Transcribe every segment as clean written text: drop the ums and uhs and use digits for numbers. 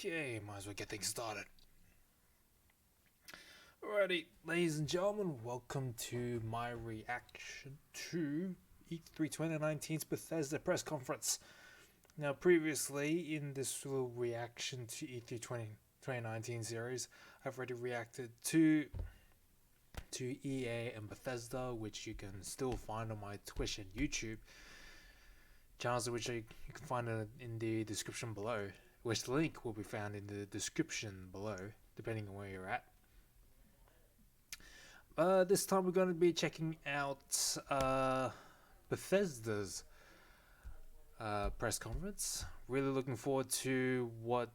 Okay, might as well get things started. Alrighty, ladies and gentlemen, welcome to my reaction to E3 2019's Bethesda press conference. Now, previously in this little reaction to E3 2019 series, I've already reacted to EA and Bethesda, which you can still find on my Twitch and YouTube channels, which you can find in the description below, which the link will be found in the description below, depending on where you're at. This time we're going to be checking out Bethesda's press conference. Really looking forward to what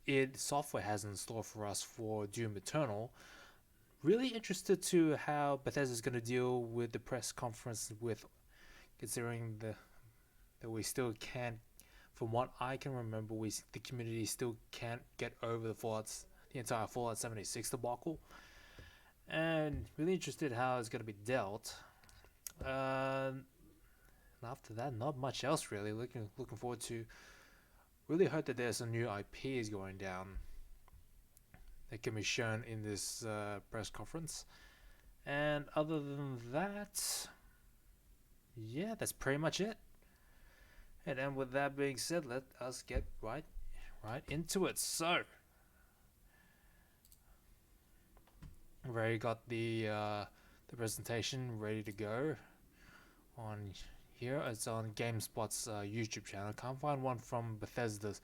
id Software has in store for us for Doom Eternal. Really interested to how Bethesda's going to deal with the press conference, with considering that we still can't, from what I can remember, the community still can't get over the entire Fallout 76 debacle, and really interested how it's going to be dealt. And after that, not much else really. Looking forward to. Really hope that there's some new IPs going down that can be shown in this press conference. And other than that, yeah, that's pretty much it. And then with that being said, let us get right into it. So, I've already got the presentation ready to go on here. It's on GameSpot's YouTube channel. Can't find one from Bethesda's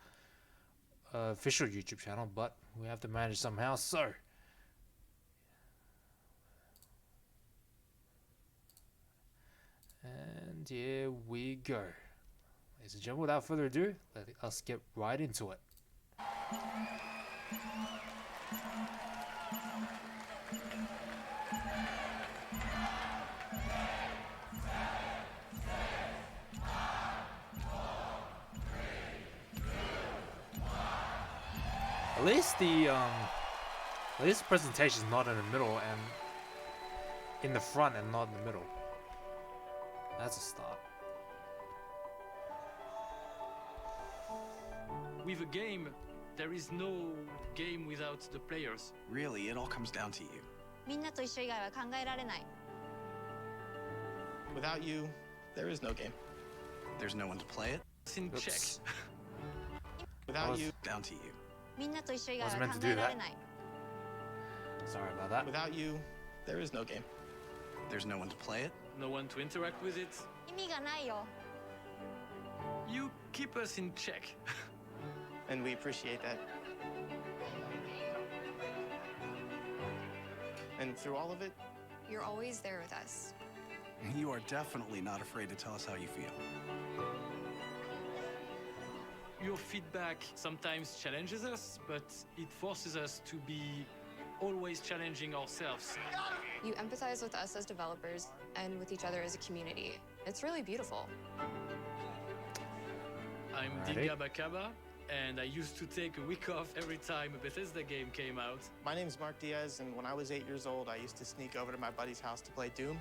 official YouTube channel, but we have to manage somehow. So, and here we go. Ladies and gentlemen, without further ado, let us get right into it. At least the presentation is not in the middle and in the front and not in the middle. That's a start. With a game, there is no game without the players. Really, it all comes down to you. みんなと一緒以外は考えられない。 Without you, there is no game. There's no one to play it. It's in Oops. check. Without you, Down to you. みんなと一緒以外 I was は meant to 考 do えら that. れない。 Sorry about that. without you, there is no game. There's no one to play it. No one to interact with it. 意味がないよ。 You keep us in check. And we appreciate that. And through all of it, You're always there with us. You are definitely not afraid to tell us how you feel. Your feedback sometimes challenges us, but it forces us to be always challenging ourselves. You empathize with us as developers and with each other as a community. It's really beautiful. I'm Alrighty. Digabakaba, and I used to take a week off every time a Bethesda game came out. my name's Mark Diaz, and when I was 8 years old, I used to sneak over to my buddy's house to play Doom.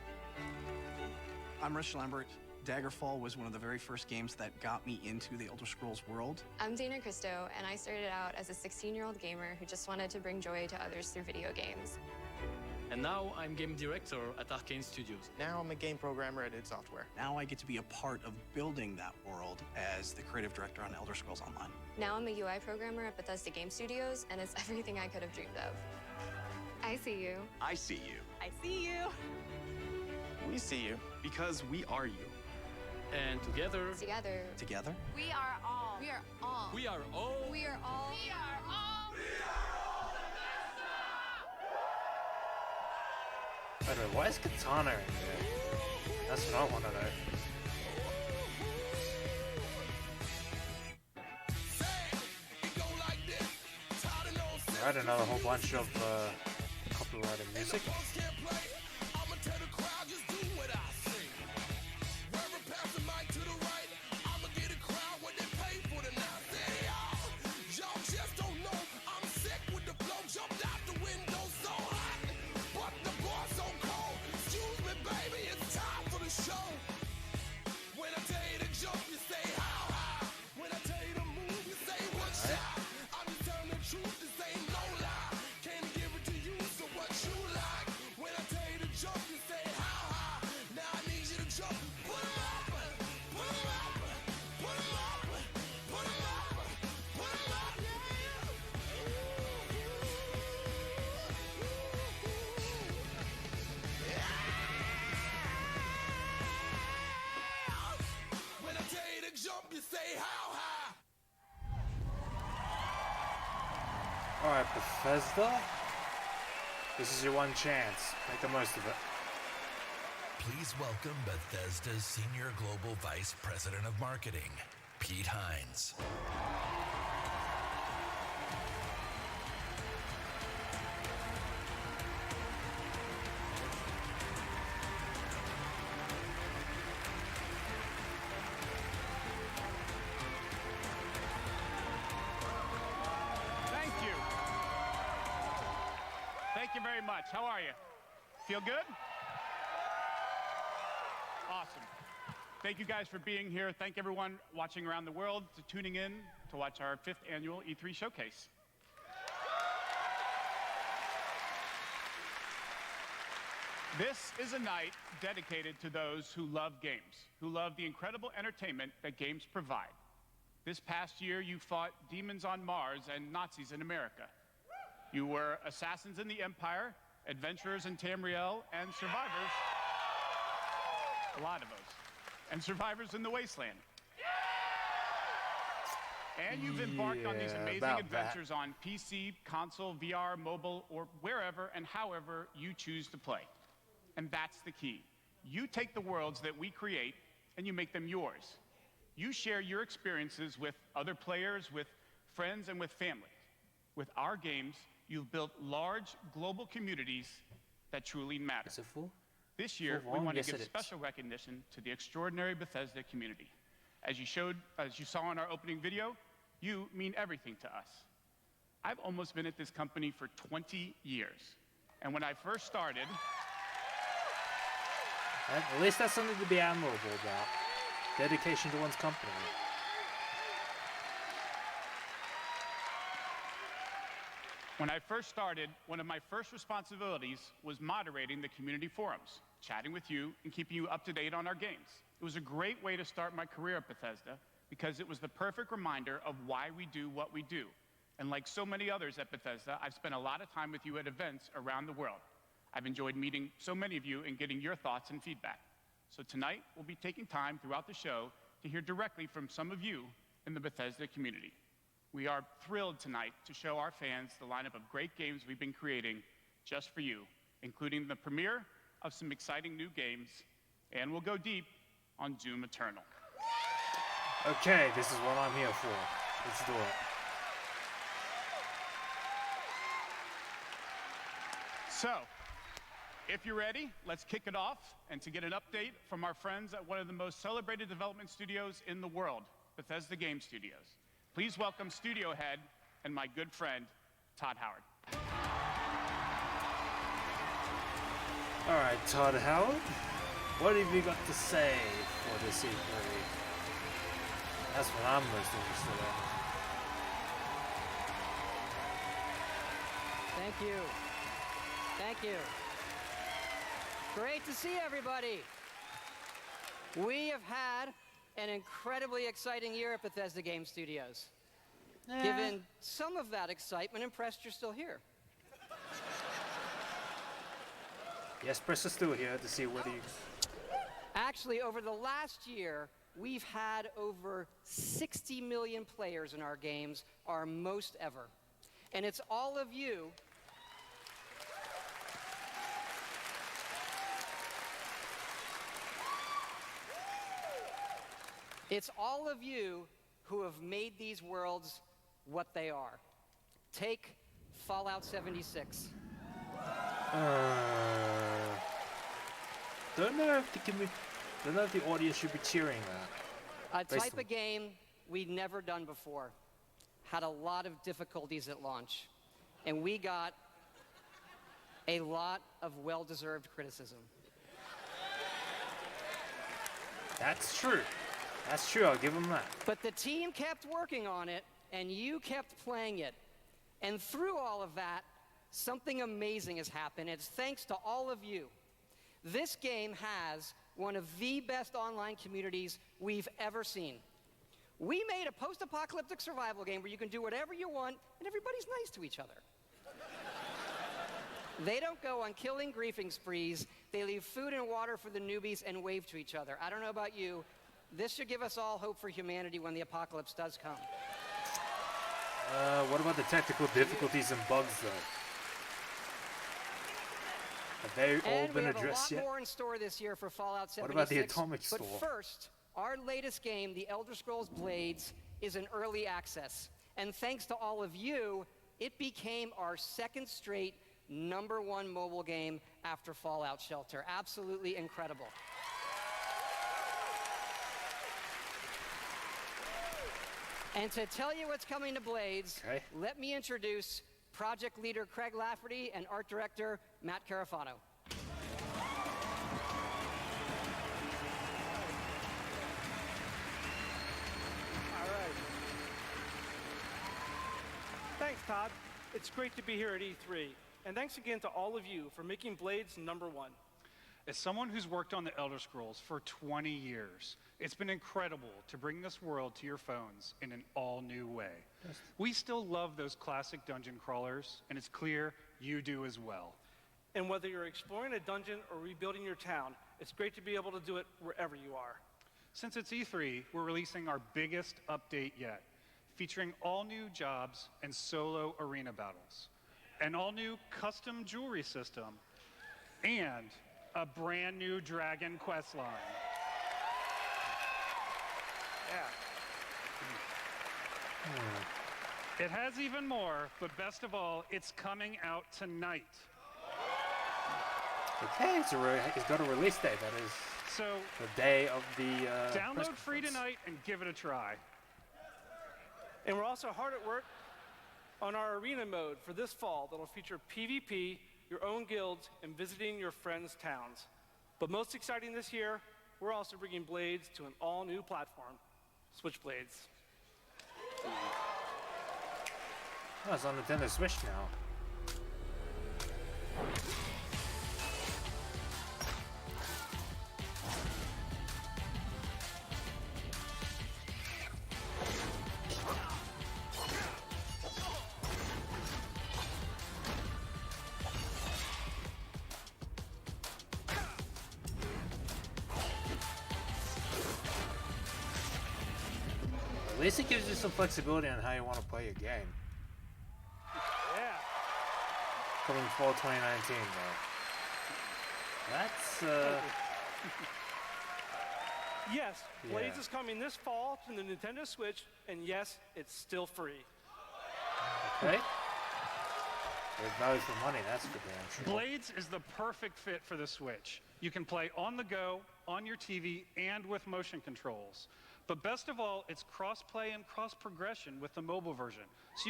I'm Rich Lambert. Daggerfall was one of the very first games that got me into the Elder Scrolls world. I'm Dana Christo, and I started out as a 16-year-old gamer who just wanted to bring joy to others through video games. And now I'm game director at Arcane Studios. Now I'm a game programmer at id Software. Now I get to be a part of building that world as the creative director on Elder Scrolls Online. Now I'm a UI programmer at Bethesda Game Studios, and it's everything I could have dreamed of. I see you. I see you. I see you. We see you. Because we are you. And together, Together. Together? We are all. We are all. we are all. We are all. We are all. By the way, why is Katana in there? That's what I want to know. Alright, another whole bunch of copyrighted music. Alright, Bethesda. This is your one chance. Make the most of it. Please welcome Bethesda's Senior Global Vice President of Marketing, Pete Hines. Thank you. Thank you very much. How are you? Feel good? Awesome. Thank you guys for being here. Thank everyone watching around the world to tuning in to watch our 5th annual E3 showcase. This is a night dedicated to those who love games, who love the incredible entertainment that games provide. This past year, you fought demons on Mars and Nazis in America. You were assassins in the Empire, adventurers in Tamriel, and survivors, a lot of those, and survivors in the Wasteland. And you've embarked on these amazing adventures on PC, console, VR, mobile, or wherever and however you choose to play. And that's the key. You take the worlds that we create and you make them yours. You share your experiences with other players, with friends, and with family. With our games, you've built large global communities that truly matter. Is it full? This year, we want to give special recognition to the extraordinary Bethesda community. As you saw in our opening video, you mean everything to us. I've almost been at this company for 20 years. And when I first started... At least that's something to be admirable about. Dedication to one's company. When I first started, one of my first responsibilities was moderating the community forums, chatting with you, and keeping you up to date on our games. It was a great way to start my career at Bethesda because it was the perfect reminder of why we do what we do. And like so many others at Bethesda, I've spent a lot of time with you at events around the world. I've enjoyed meeting so many of you and getting your thoughts and feedback. So tonight, we'll be taking time throughout the show to hear directly from some of you in the Bethesda community. We are thrilled tonight to show our fans the lineup of great games we've been creating just for you, including the premiere of some exciting new games, and we'll go deep on Doom Eternal. Okay, this is what I'm here for. Let's do it. So, if you're ready, let's kick it off, and to get an update from our friends at one of the most celebrated development studios in the world, Bethesda Game Studios. Please welcome studio head and my good friend, Todd Howard. All right, Todd Howard, what have you got to say for this E3? That's what I'm most interested in. Thank you. Thank you. Great to see everybody. We have had an incredibly exciting year at Bethesda Game Studios. Given some of that excitement, impressed you're still here. Yes, Chris is still here to see what he... Actually, over the last year, we've had over 60 million players in our games, our most ever. And it's all of you who have made these worlds what they are. Take Fallout 76. Don't know if the audience should be cheering that. A type of game we'd never done before. Had a lot of difficulties at launch. And we got a lot of well-deserved criticism. That's true. That's true, I'll give them that. But the team kept working on it, and you kept playing it. And through all of that, something amazing has happened. It's thanks to all of you. This game has one of the best online communities we've ever seen. We made a post-apocalyptic survival game where you can do whatever you want, and everybody's nice to each other. They don't go on killing griefing sprees. They leave food and water for the newbies and wave to each other. I don't know about you. This should give us all hope for humanity when the apocalypse does come. What about the technical difficulties and bugs, though? Have they all And been we have addressed a lot yet? more in store this year for Fallout 76. What about the Atomic Store? But first, our latest game, The Elder Scrolls Blades, is in early access. And thanks to all of you, it became our second straight #1 mobile game after Fallout Shelter. Absolutely incredible. And to tell you what's coming to Blades, let me introduce project leader Craig Lafferty and art director Matt Carafano. All right. Thanks, Todd. It's great to be here at E3. And thanks again to all of you for making Blades #1. As someone who's worked on the Elder Scrolls for 20 years, it's been incredible to bring this world to your phones in an all-new way. We still love those classic dungeon crawlers, and it's clear you do as well. And whether you're exploring a dungeon or rebuilding your town, it's great to be able to do it wherever you are. Since it's E3, we're releasing our biggest update yet, featuring all new jobs and solo arena battles, an all-new custom jewelry system, and a brand new Dragon quest line. Yeah. It has even more, but best of all, it's coming out tonight. Okay, it's got a release date, that is. So, the day of the download free tonight and give it a try. And we're also hard at work on our arena mode for this fall that'll feature PvP, your own guilds, and visiting your friends' towns. But most exciting this year, we're also bringing Blades to an all-new platform, Switchblades. Oh, it's on Nintendo Switch now. At least it gives you some flexibility on how you want to play your game. Yeah. Coming fall 2019, though. That's, Yes, Blades Yeah. is coming this fall to the Nintendo Switch, and yes, it's still free. Okay. There's value for money, that's for damn sure. Blades is the perfect fit for the Switch. You can play on the go, on your TV, and with motion controls. But best of all, it's cross-play and cross-progression with the mobile version. So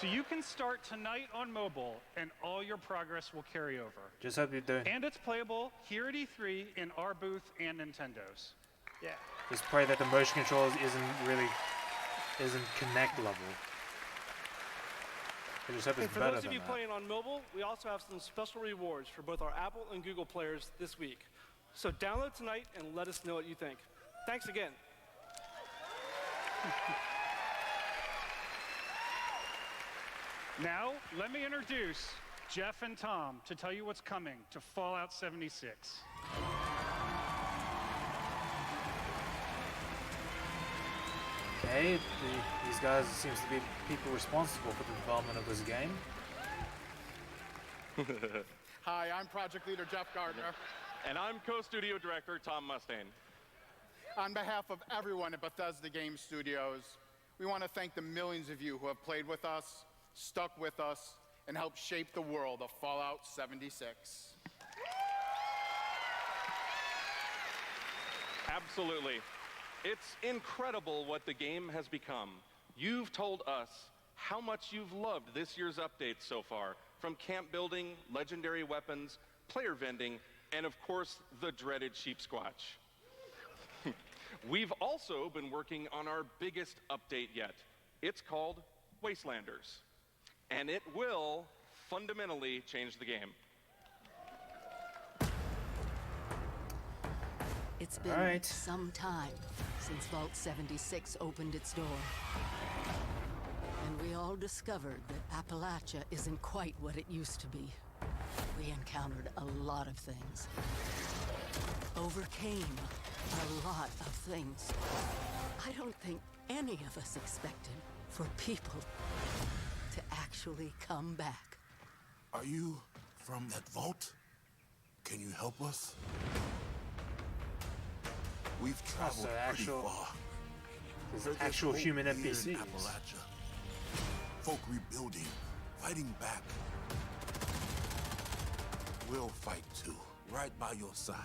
you can start tonight on mobile, and all your progress will carry over. Just hope you're doing. And it's playable here at E3 in our booth and Nintendo's. Yeah. Just pray that the motion controls isn't Connect level. I just hope And it's for better those of than you that. playing on mobile, we also have some special rewards for both our Apple and Google players this week. So download tonight and let us know what you think. Thanks again. Now, let me introduce Jeff and Tom to tell you what's coming to Fallout 76. Okay, these guys seems to be people responsible for the development of this game. Hi, I'm Project Leader Jeff Gardner. And I'm co-studio director Tom Mustaine. On behalf of everyone at Bethesda Game Studios, we want to thank the millions of you who have played with us, stuck with us, and helped shape the world of Fallout 76. Absolutely. It's incredible what the game has become. You've told us how much you've loved this year's updates so far, from camp building, legendary weapons, player vending, and of course, the dreaded sheep squatch. We've also been working on our biggest update yet. It's called Wastelanders, and it will fundamentally change the game. It's been some time since Vault 76 opened its door. And we all discovered that Appalachia isn't quite what it used to be. We encountered a lot of things. Overcame a lot of things. I don't think any of us expected for people to actually come back. Are you from that vault? Can you help us? We've traveled pretty far. There's actual human NPCs. In Appalachia. Folk rebuilding, fighting back. We'll fight too, right by your side.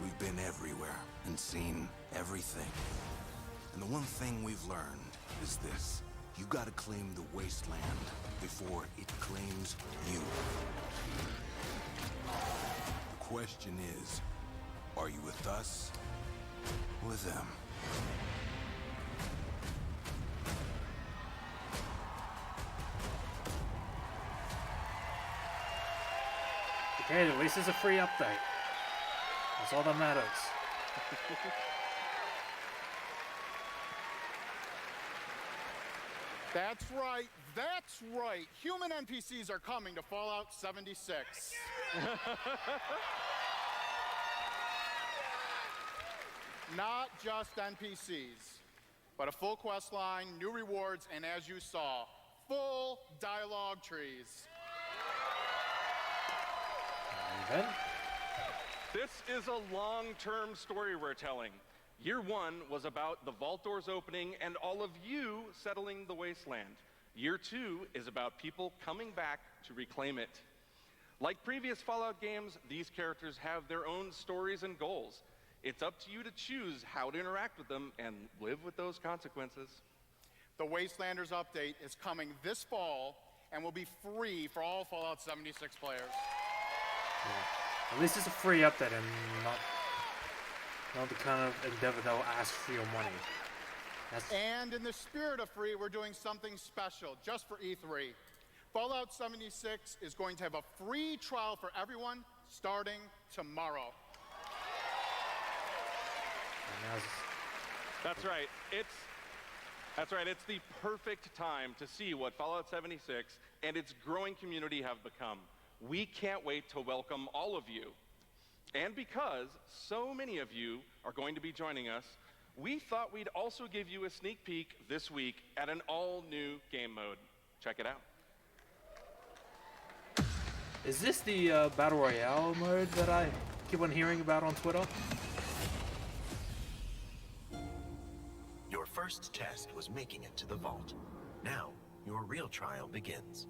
We've been everywhere and seen everything. And the one thing we've learned is this. You gotta claim the wasteland before it claims you. The question is, are you with us or with them? Okay, at least it's a free update. That's all that matters. That's right, that's right. Human NPCs are coming to Fallout 76. Not just NPCs, but a full quest line, new rewards, and as you saw, full dialogue trees. Then? This is a long-term story we're telling. Year 1 was about the vault doors opening and all of you settling the wasteland. Year 2 is about people coming back to reclaim it. Like previous Fallout games, these characters have their own stories and goals. It's up to you to choose how to interact with them and live with those consequences. The Wastelanders update is coming this fall and will be free for all Fallout 76 players. Yeah. At least it's a free update and not the kind of endeavor that will ask for your money. And in the spirit of free, we're doing something special just for E3. Fallout 76 is going to have a free trial for everyone starting tomorrow. That's right. It's the perfect time to see what Fallout 76 and its growing community have become. We can't wait to welcome all of you. And because so many of you are going to be joining us, we thought we'd also give you a sneak peek this week at an all-new game mode. Check it out. Is this the Battle Royale mode that I keep on hearing about on Twitter? Your first test was making it to the vault. Now, your real trial begins.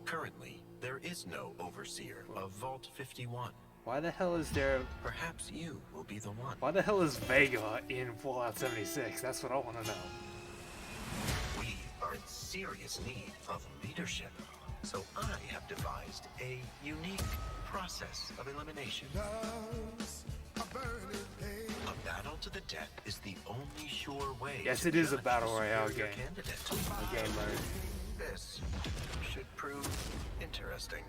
Currently, there is no overseer of Vault 51. Why the hell is there... Perhaps you will be the one. Why the hell is Vega in Fallout 76? That's what I want to know. We are in serious need of leadership. So I have devised a unique process of elimination. A battle to the death is the only sure way. Yes, it is a battle royale game. A game mode. This should prove interesting.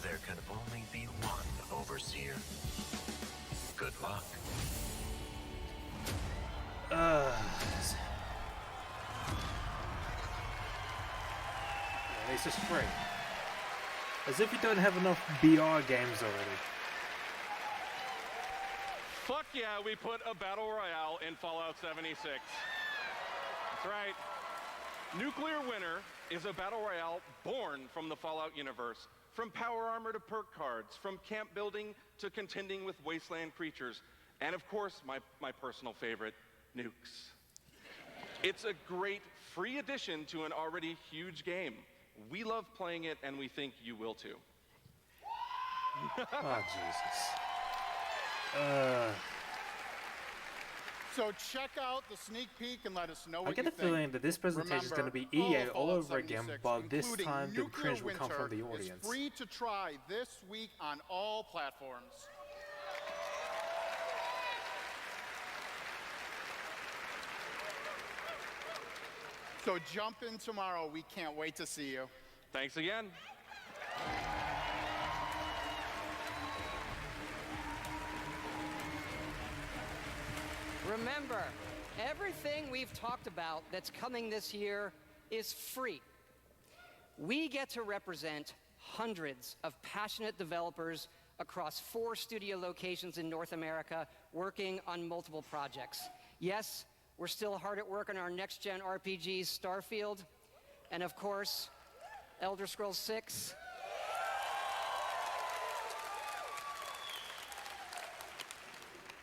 There can only be one overseer. Good luck. At least it's free. As if you don't have enough BR games already. Fuck yeah, we put a battle royale in Fallout 76. That's right. Nuclear Winter is a battle royale born from the Fallout universe. From power armor to perk cards, from camp building to contending with wasteland creatures, and of course, my personal favorite, nukes. It's a great free addition to an already huge game. We love playing it, and we think you will too. Oh, Jesus. So check out the sneak peek and let us know what I get you a think. feeling that this presentation is going to be EA all over again, but this time the cringe will come from the audience. Is free to try this week on all platforms. So jump in tomorrow. We can't wait to see you. Thanks again. Remember, everything we've talked about that's coming this year is free. We get to represent hundreds of passionate developers across 4 studio locations in North America working on multiple projects. Yes, we're still hard at work on our next-gen RPGs, Starfield, and of course, Elder Scrolls 6.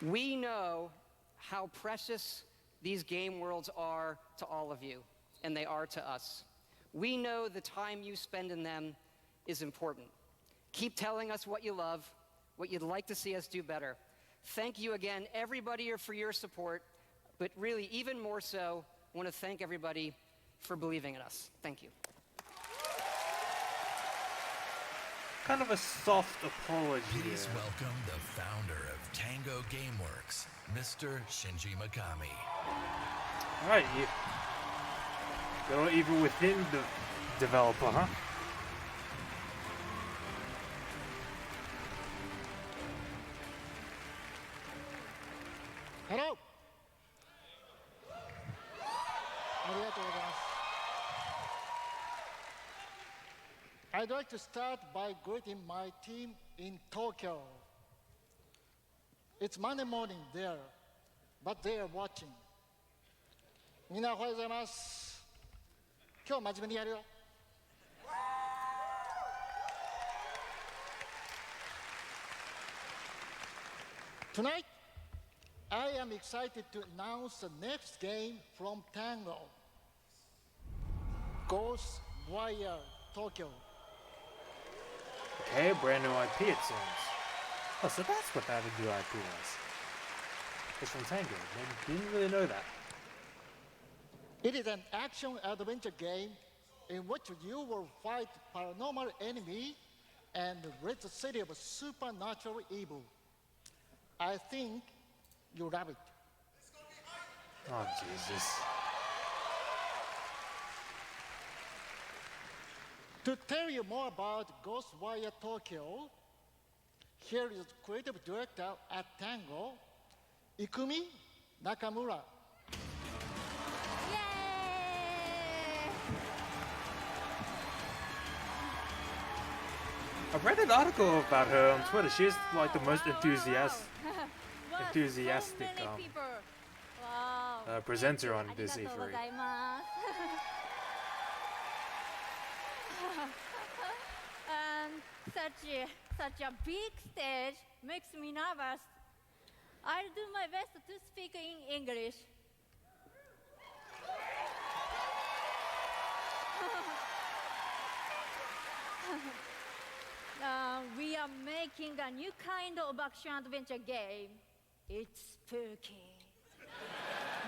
We know how precious these game worlds are to all of you, and they are to us. We know the time you spend in them is important. Keep telling us what you love, what you'd like to see us do better. Thank you again, everybody, for your support, but really, even more so, I want to thank everybody for believing in us. Thank you. Kind of a soft apology. Please welcome the founder of Tango Gameworks, Mr. Shinji Mikami. Alright, go even within the developer, huh? Hello. I'd like to start by greeting my team in Tokyo. It's Monday morning there, but they are watching. みんなおはようございます。今日真面目にやるよ。Tonight, I am excited to announce the next game from Tango, Ghost Wire Tokyo. Okay, brand new IP it seems. Oh, so that's what that new IP was. It's from Tango. Didn't really know that. It is an action-adventure game in which you will fight paranormal enemy and rid the city of supernatural evil. I think you love it. Oh, Jesus. To tell you more about Ghostwire Tokyo, here is creative director at Tango, Ikumi Nakamura. I read an article about her on Twitter. She's like the most enthusiastic presenter on this E3. Such a big stage makes me nervous. I'll do my best to speak in English. We are making a new kind of action-adventure game. It's spooky.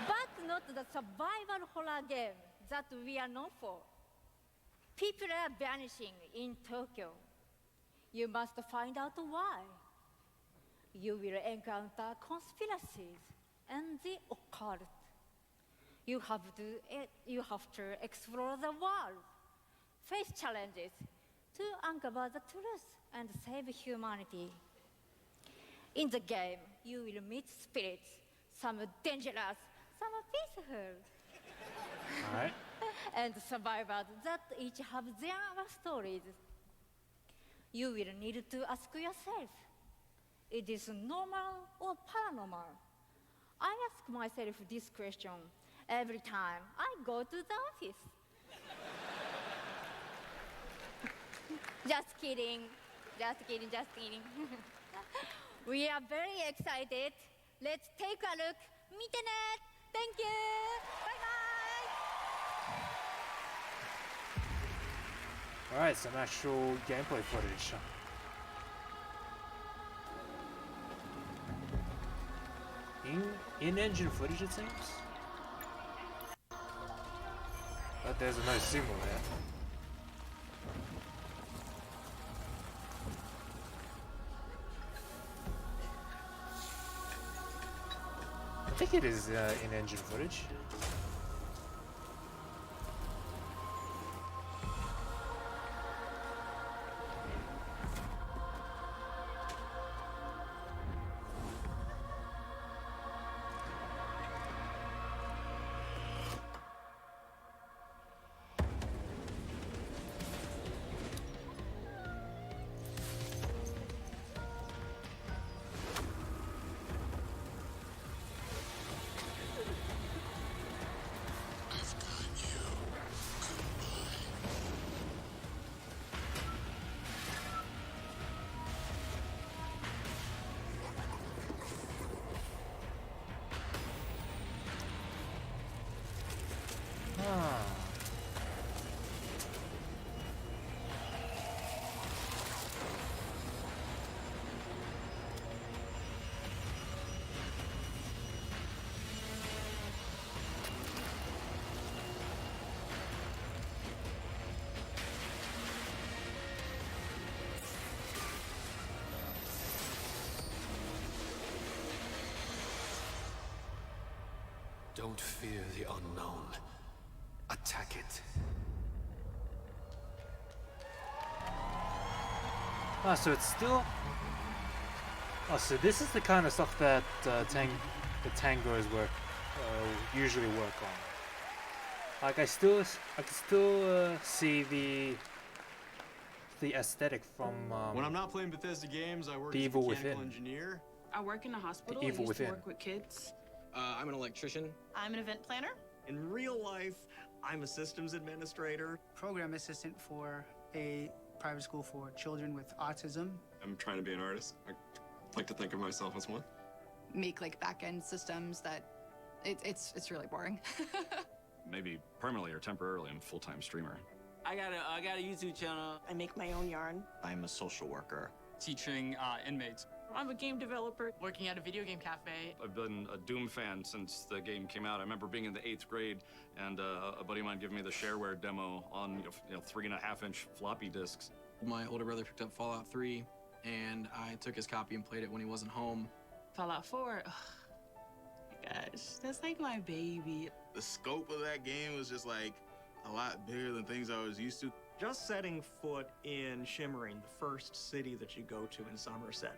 But not the survival horror game that we are known for. People are vanishing in Tokyo. You must find out why. You will encounter conspiracies and the occult. You have to explore the world, face challenges to uncover the truth and save humanity. In the game, you will meet spirits, some dangerous, some peaceful. All right. And survivors that each have their stories. You will need to ask yourself, it is normal or paranormal? I ask myself this question every time I go to the office. Just kidding. Just kidding, just kidding. We are very excited. Let's take a look. 見てね. Thank you. Bye bye. Alright, some actual gameplay footage. In-engine footage, it seems. But there's no signal there. I think it is in-engine footage. Don't fear the unknown. Attack it. Ah, so it's still... Oh, so this is the kind of stuff that the tangos usually work on. Like I can still see the aesthetic from when I'm not playing Bethesda games, I work The as a Evil mechanical Within. engineer. I work in a hospital. The I Evil used Within. to work with kids. I'm an electrician. I'm an event planner. In real life, I'm a systems administrator. Program assistant for a private school for children with autism. I'm trying to be an artist. I like to think of myself as one. Make like back-end systems that it's really boring. Maybe permanently or temporarily, I'm a full-time streamer. I got a YouTube channel. I make my own yarn. I'm a social worker. Teaching inmates. I'm a game developer working at a video game cafe. I've been a Doom fan since the game came out. I remember being in the 8th grade and a buddy of mine giving me the shareware demo on 3.5-inch floppy disks. My older brother picked up Fallout 3, and I took his copy and played it when he wasn't home. Fallout 4. Oh my gosh, that's like my baby. The scope of that game was just like a lot bigger than things I was used to. Just setting foot in Shimmering, the first city that you go to in Somerset,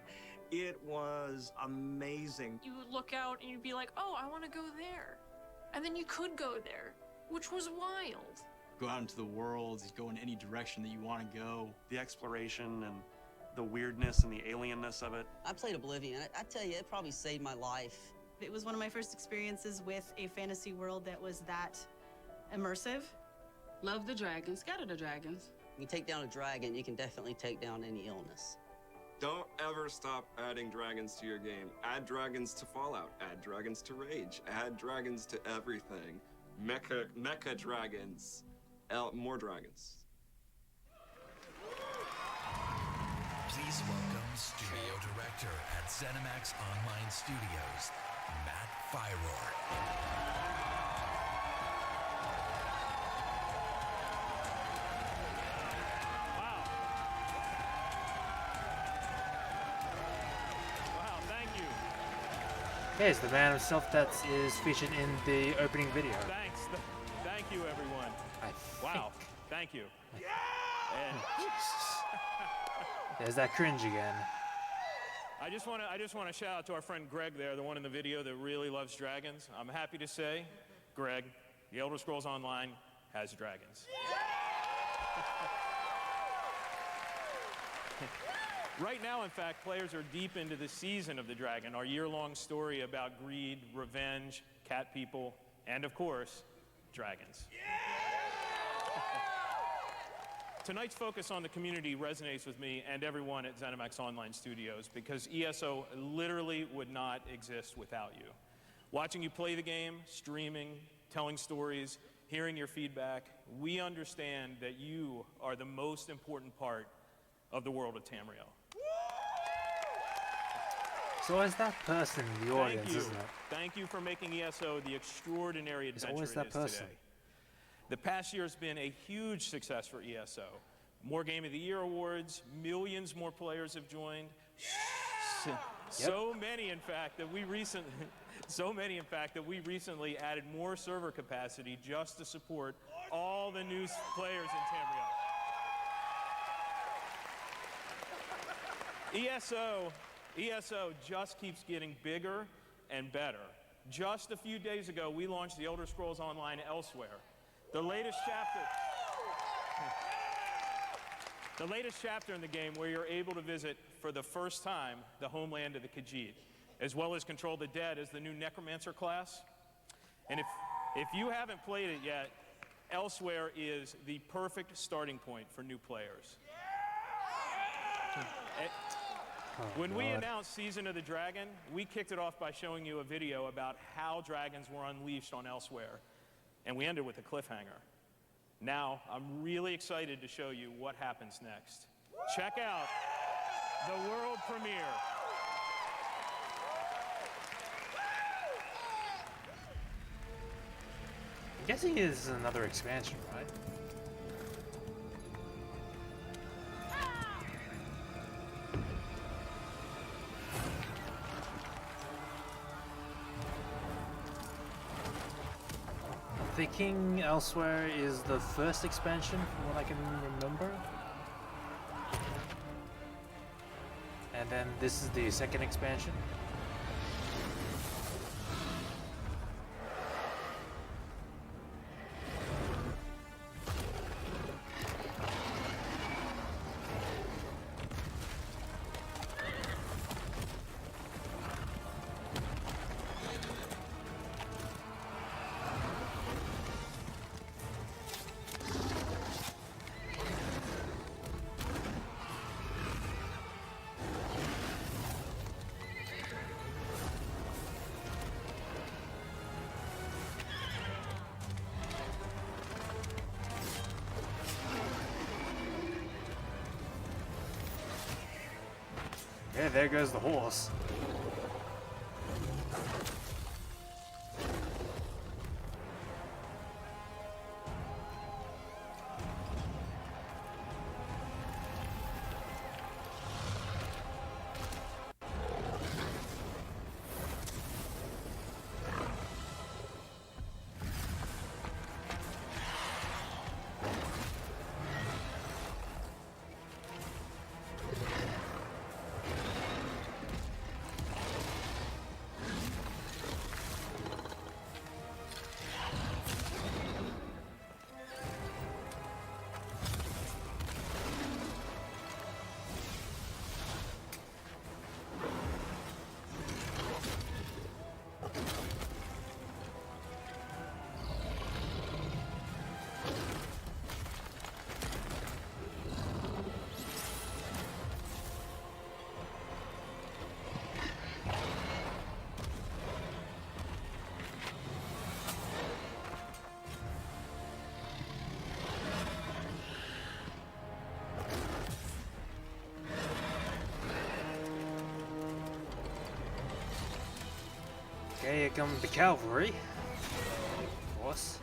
it was amazing. You would look out and you'd be like, oh, I want to go there. And then you could go there, which was wild. Go out into the world, go in any direction that you want to go. The exploration and the weirdness and the alienness of it. I played Oblivion. I tell you, it probably saved my life. It was one of my first experiences with a fantasy world that was that immersive. Love the dragons. Scatter the dragons. You take down a dragon, you can definitely take down any illness. Don't ever stop adding dragons to your game. Add dragons to Fallout. Add dragons to Rage. Add dragons to everything. Mecha dragons. More dragons. Please welcome Studio Director at ZeniMax Online Studios, Matt Fyror. Okay, it's the man himself that is featured in the opening video. Thanks. Thank you, everyone. Wow. Thank you. And there's that cringe again. I just want to shout out to our friend Greg there, the one in the video that really loves dragons. I'm happy to say, Greg, The Elder Scrolls Online has dragons. Right now, in fact, players are deep into the season of the dragon, our year-long story about greed, revenge, cat people, and of course, dragons. Tonight's focus on the community resonates with me and everyone at ZeniMax Online Studios because ESO literally would not exist without you. Watching you play the game, streaming, telling stories, hearing your feedback we understand that you are the most important part of the world of Tamriel. So is that person in the audience, isn't it? Thank you for making ESO the extraordinary It's adventure always it that is person. today. The past year has been a huge success for ESO. More Game of the Year awards, millions more players have joined. So many, in fact, that we recently added more server capacity just to support all the new players in Tamriel. ESO just keeps getting bigger and better. Just a few days ago, we launched The Elder Scrolls Online Elsewhere. The latest chapter in the game where you're able to visit for the first time the homeland of the Khajiit, as well as control the dead as the new Necromancer class. And if you haven't played it yet, Elsewhere is the perfect starting point for new players. When we announced Season of the Dragon, we kicked it off by showing you a video about how dragons were unleashed on Elsewhere, and we ended with a cliffhanger. Now, I'm really excited to show you what happens next. Check out the world premiere. I'm guessing it is another expansion, right? Thinking Elsewhere is the first expansion from what I can remember. And then this is the second expansion. Yeah, there goes the horse. Okay, here comes the cavalry. Of course.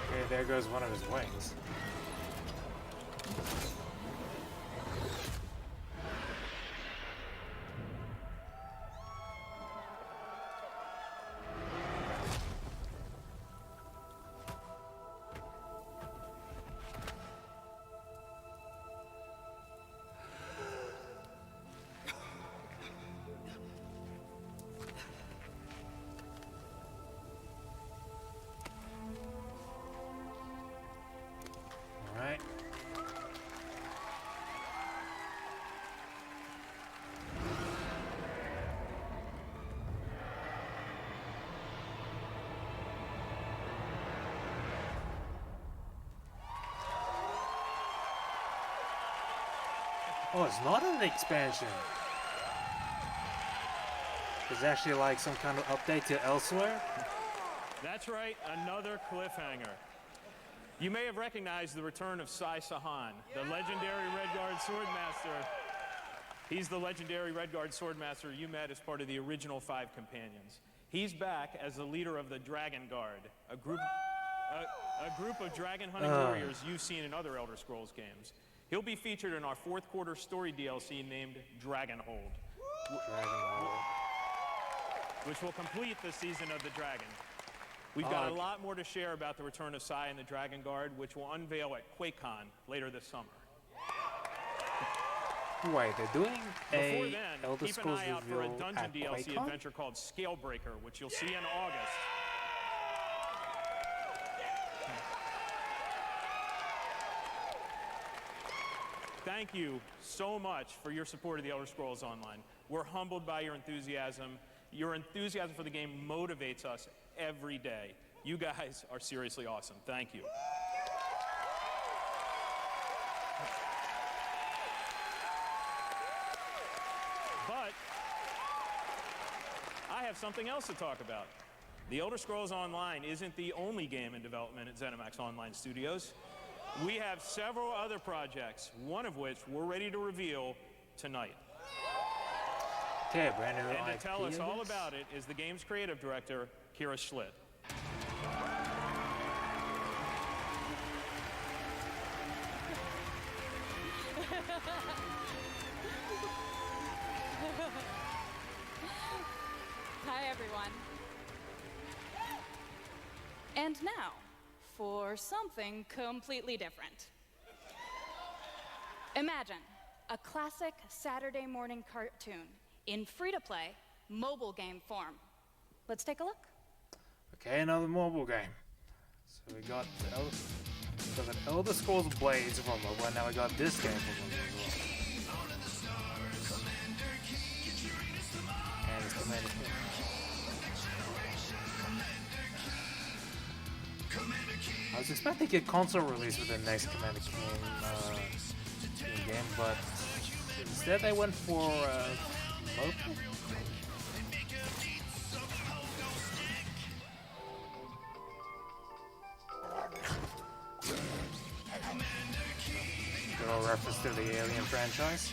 Okay, there goes one of his wings. Oh, it's not an expansion. It's actually like some kind of update to elsewhere. That's right, another cliffhanger. You may have recognized the return of Sai Sahan, the legendary Redguard Swordmaster. He's the legendary Redguard Swordmaster you met as part of the original 5 companions. He's back as the leader of the Dragon Guard, a group of dragon hunting warriors you've seen in other Elder Scrolls games. He'll be featured in our 4th quarter story DLC named Dragonhold, which will complete the season of the Dragon. We've got a lot more to share about the return of Sai and the Dragon Guard, which will unveil at QuakeCon later this summer. Wait, they're doing Before a then, Elder keep an Scrolls eye out for a reveal dungeon at DLC QuakeCon? adventure called Scalebreaker, which you'll see in August. Thank you so much for your support of the Elder Scrolls Online. We're humbled by your enthusiasm. Your enthusiasm for the game motivates us every day. You guys are seriously awesome. Thank you. But I have something else to talk about. The Elder Scrolls Online isn't the only game in development at ZeniMax Online Studios. We have several other projects, one of which we're ready to reveal tonight. Okay, brand new And to IP tell us all of this? about it is the game's creative director, Kira Schlitt. Hi, everyone. And now, for something completely different. Imagine a classic Saturday morning cartoon in free-to-play mobile game form. Let's take a look. Okay, another mobile game. So we got an Elder Scrolls Blades from mobile, and now we got this game from mobile as well. And it's Commander King. I was expecting to get console release with the next Commander King game, but instead they went for mobile. Good old reference to the Alien franchise.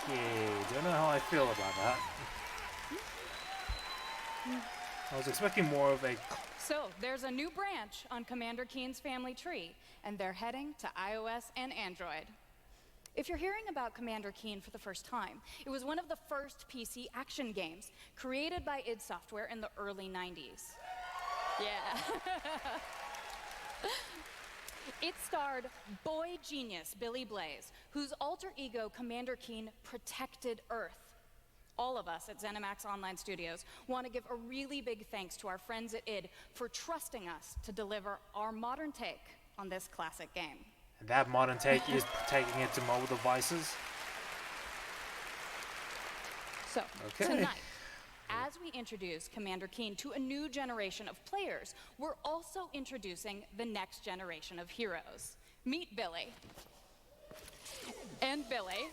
Okay, don't know how I feel about that. I was expecting more of a... So, there's a new branch on Commander Keen's family tree, and they're heading to iOS and Android. If you're hearing about Commander Keen for the first time, it was one of the first PC action games created by id Software in the early 90s. Yeah. It starred boy genius Billy Blaze, whose alter ego Commander Keen protected Earth. All of us at ZeniMax Online Studios want to give a really big thanks to our friends at id for trusting us to deliver our modern take on this classic game. And that modern take is taking it to mobile devices. So, Okay. tonight, as we introduce Commander Keen to a new generation of players, we're also introducing the next generation of heroes. Meet Billy. And Billy.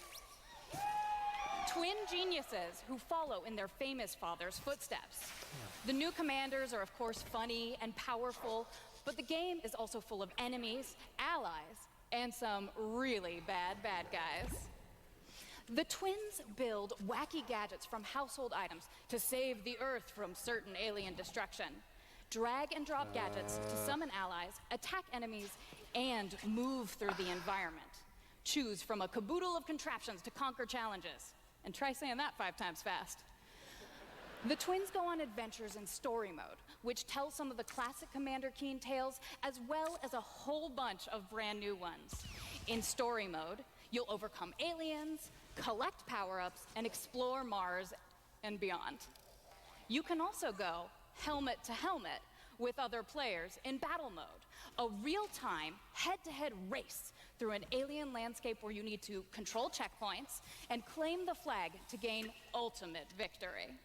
Twin geniuses who follow in their famous father's footsteps. The new commanders are, of course, funny and powerful, but the game is also full of enemies, allies, and some really bad guys. The twins build wacky gadgets from household items to save the Earth from certain alien destruction, drag and drop gadgets to summon allies, attack enemies, and move through the environment. Choose from a caboodle of contraptions to conquer challenges. And try saying that 5 times fast. The twins go on adventures in story mode, which tells some of the classic Commander Keen tales, as well as a whole bunch of brand new ones. In story mode, you'll overcome aliens, collect power-ups, and explore Mars and beyond. You can also go helmet to helmet, with other players in battle mode. A real-time, head-to-head race through an alien landscape where you need to control checkpoints and claim the flag to gain ultimate victory.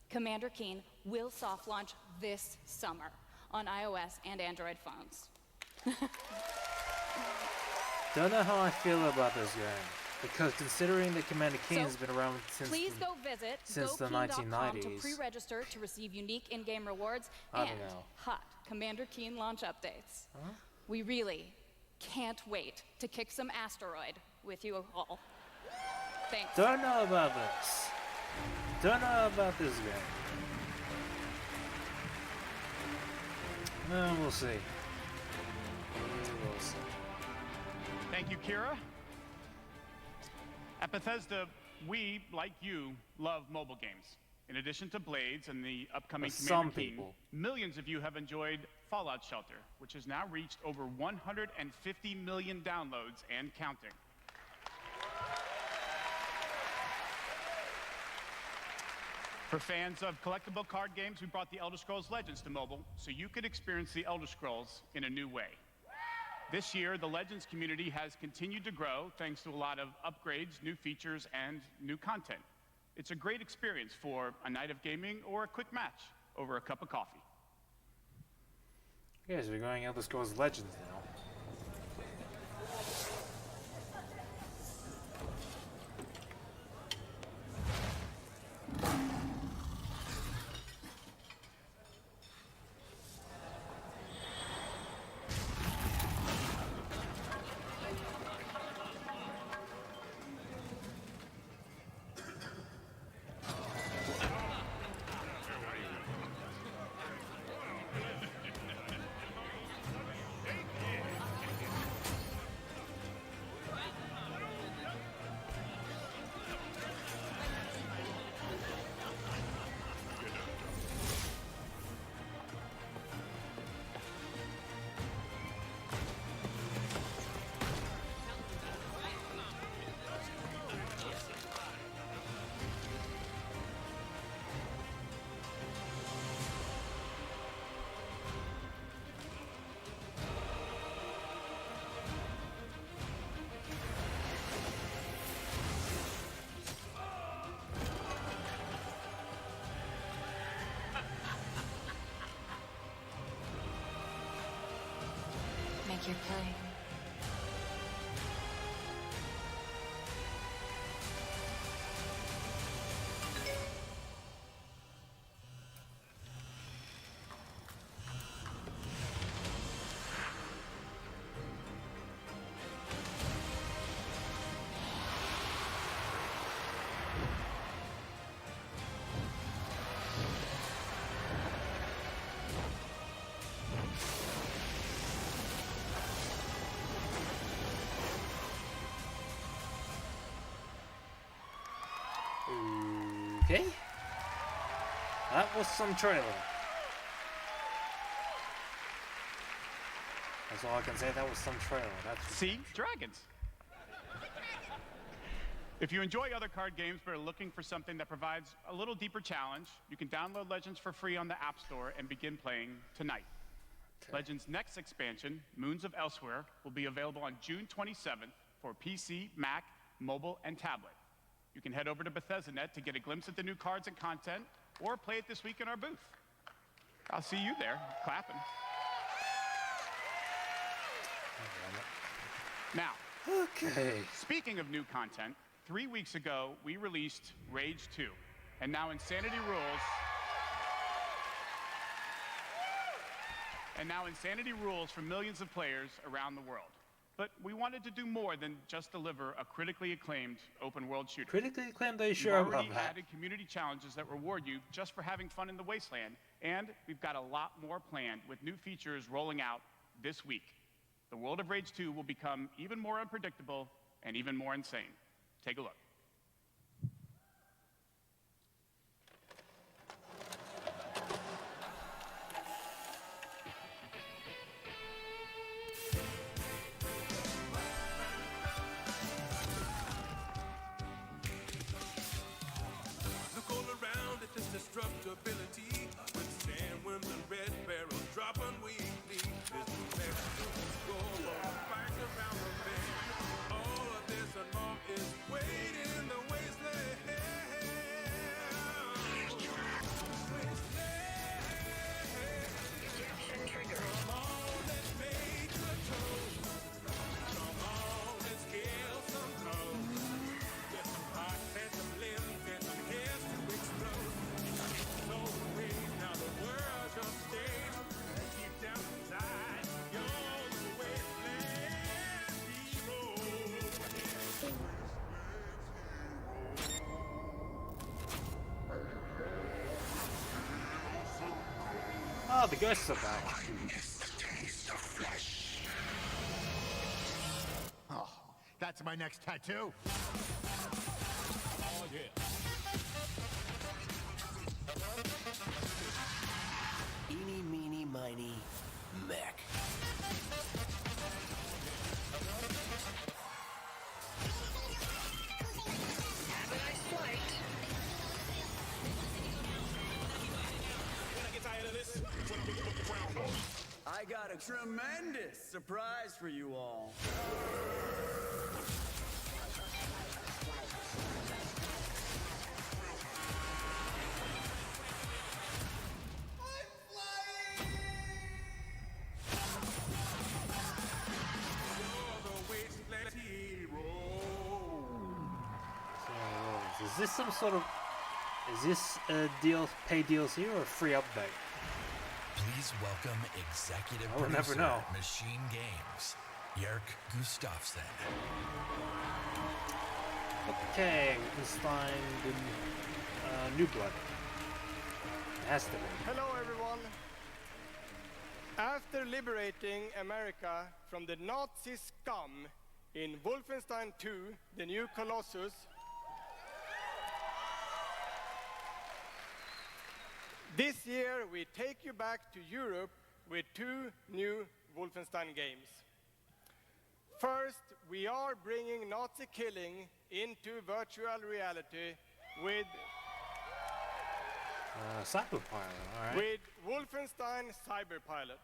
Commander Keen will soft launch this summer on iOS and Android phones. Don't know how I feel about this game, because considering that Commander Keen has been around since Please go visit the 1990s. to pre-register to receive unique in-game rewards I and don't know. hot Commander Keen launch updates. Huh? We really can't wait to kick some asteroid with you all. Thanks. Don't know about this. Don't know about this game. No, we'll see. We'll see. Thank you, Kira. At Bethesda, we, like you, love mobile games. In addition to Blades and the upcoming Some Commander Keen, people. millions of you have enjoyed Fallout Shelter, which has now reached over 150 million downloads and counting. For fans of collectible card games, we brought The Elder Scrolls Legends to mobile so you could experience The Elder Scrolls in a new way. This year, the Legends community has continued to grow thanks to a lot of upgrades, new features, and new content. It's a great experience for a night of gaming or a quick match over a cup of coffee. Yes, we're going Elder Scrolls Legends now. Make your play. Okay. That was some trailer. That's all I can say. That was some trailer. That's See? Dragons. If you enjoy other card games but are looking for something that provides a little deeper challenge, you can download Legends for free on the App Store and begin playing tonight. Okay. Legends' next expansion, Moons of Elsewhere, will be available on June 27th for PC, Mac, mobile, and tablet. You can head over to Bethesda.net to get a glimpse at the new cards and content, or play it this week in our booth. I'll see you there, clapping. Now, okay. Speaking of new content, 3 weeks ago, we released Rage 2, and now Insanity Rules for millions of players around the world. But we wanted to do more than just deliver a critically acclaimed open-world shooter. Critically acclaimed, they We've sure already about that. added community challenges that reward you just for having fun in the wasteland, and we've got a lot more planned with new features rolling out this week. The world of Rage 2 will become even more unpredictable and even more insane. Take a look. Look all around at this destructibility. Withstand when the red bear the ghosts are back. Oh, that's my next tattoo. Oh, yeah. Eeny, meeny, miny, mech. Have a nice flight. When I get tired of this, when I pick up the crown. I got a tremendous surprise for you all. Is this some sort of... Is this a paid DLC or a free update? Please welcome executive I will never producer know. at Machine Games, Jörg Gustafsson. Okay, Wolfenstein New Blood. It has to be. Hello, everyone. After liberating America from the Nazi scum in Wolfenstein 2, The New Colossus, this year we take you back to Europe with 2 new Wolfenstein games. First, we are bringing Nazi killing into virtual reality with Cyberpilot, alright. with Wolfenstein Cyberpilot.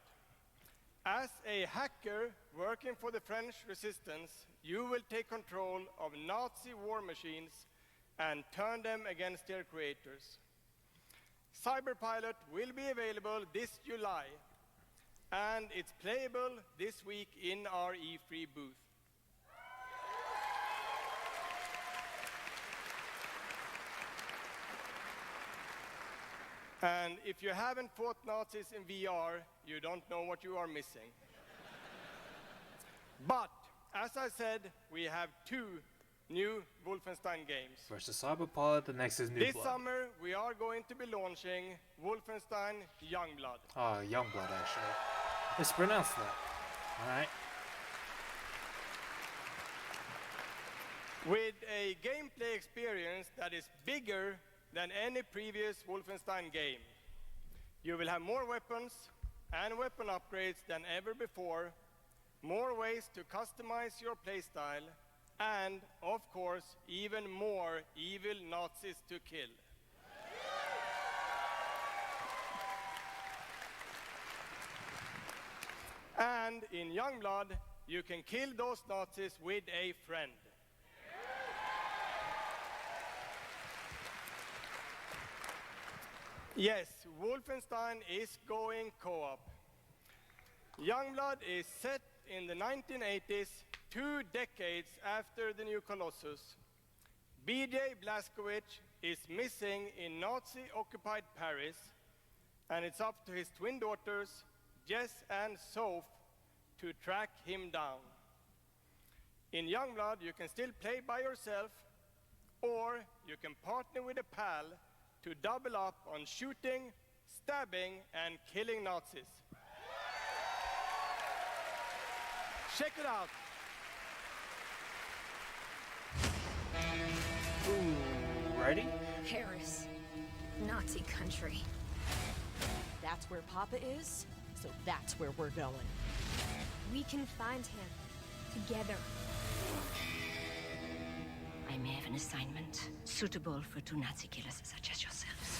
As a hacker working for the French resistance, you will take control of Nazi war machines and turn them against their creators. Cyberpilot will be available this July, and it's playable this week in our E3 booth. And if you haven't fought Nazis in VR, you don't know what you are missing. But, as I said, we have 2 new Wolfenstein games. Versus Cyberpilot, the next is New This Blood. summer, we are going to be launching Wolfenstein Youngblood. Oh, Youngblood, actually. Let's pronounce that. Alright. With a gameplay experience that is bigger than any previous Wolfenstein game. You will have more weapons and weapon upgrades than ever before, more ways to customize your playstyle, and, of course, even more evil Nazis to kill. And in Youngblood, you can kill those Nazis with a friend. Yes, Wolfenstein is going co-op. Youngblood is set in the 1980s, 2 decades after the new Colossus. BJ Blazkowicz is missing in Nazi-occupied Paris, and it's up to his twin daughters, Jess and Soph, to track him down. In Youngblood, you can still play by yourself, or you can partner with a pal to double up on shooting, stabbing, and killing Nazis. Check it out. Ooh, ready? Paris. Nazi country. That's where Papa is, so that's where we're going. We can find him. Together. I may have an assignment suitable for 2 Nazi killers such as yourselves.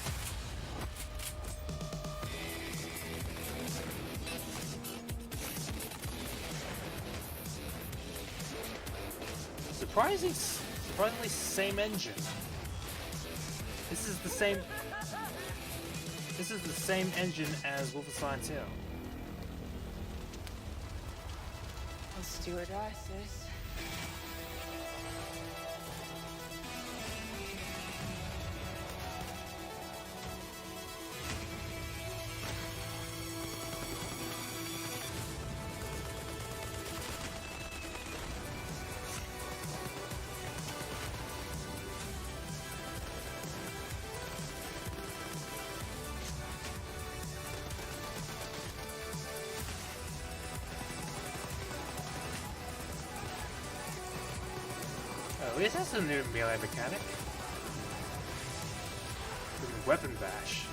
Surprisingly same engine. This is the same engine as Wolfenstein 2. A stewardesses. At least that's a new melee mechanic. Weapon bash.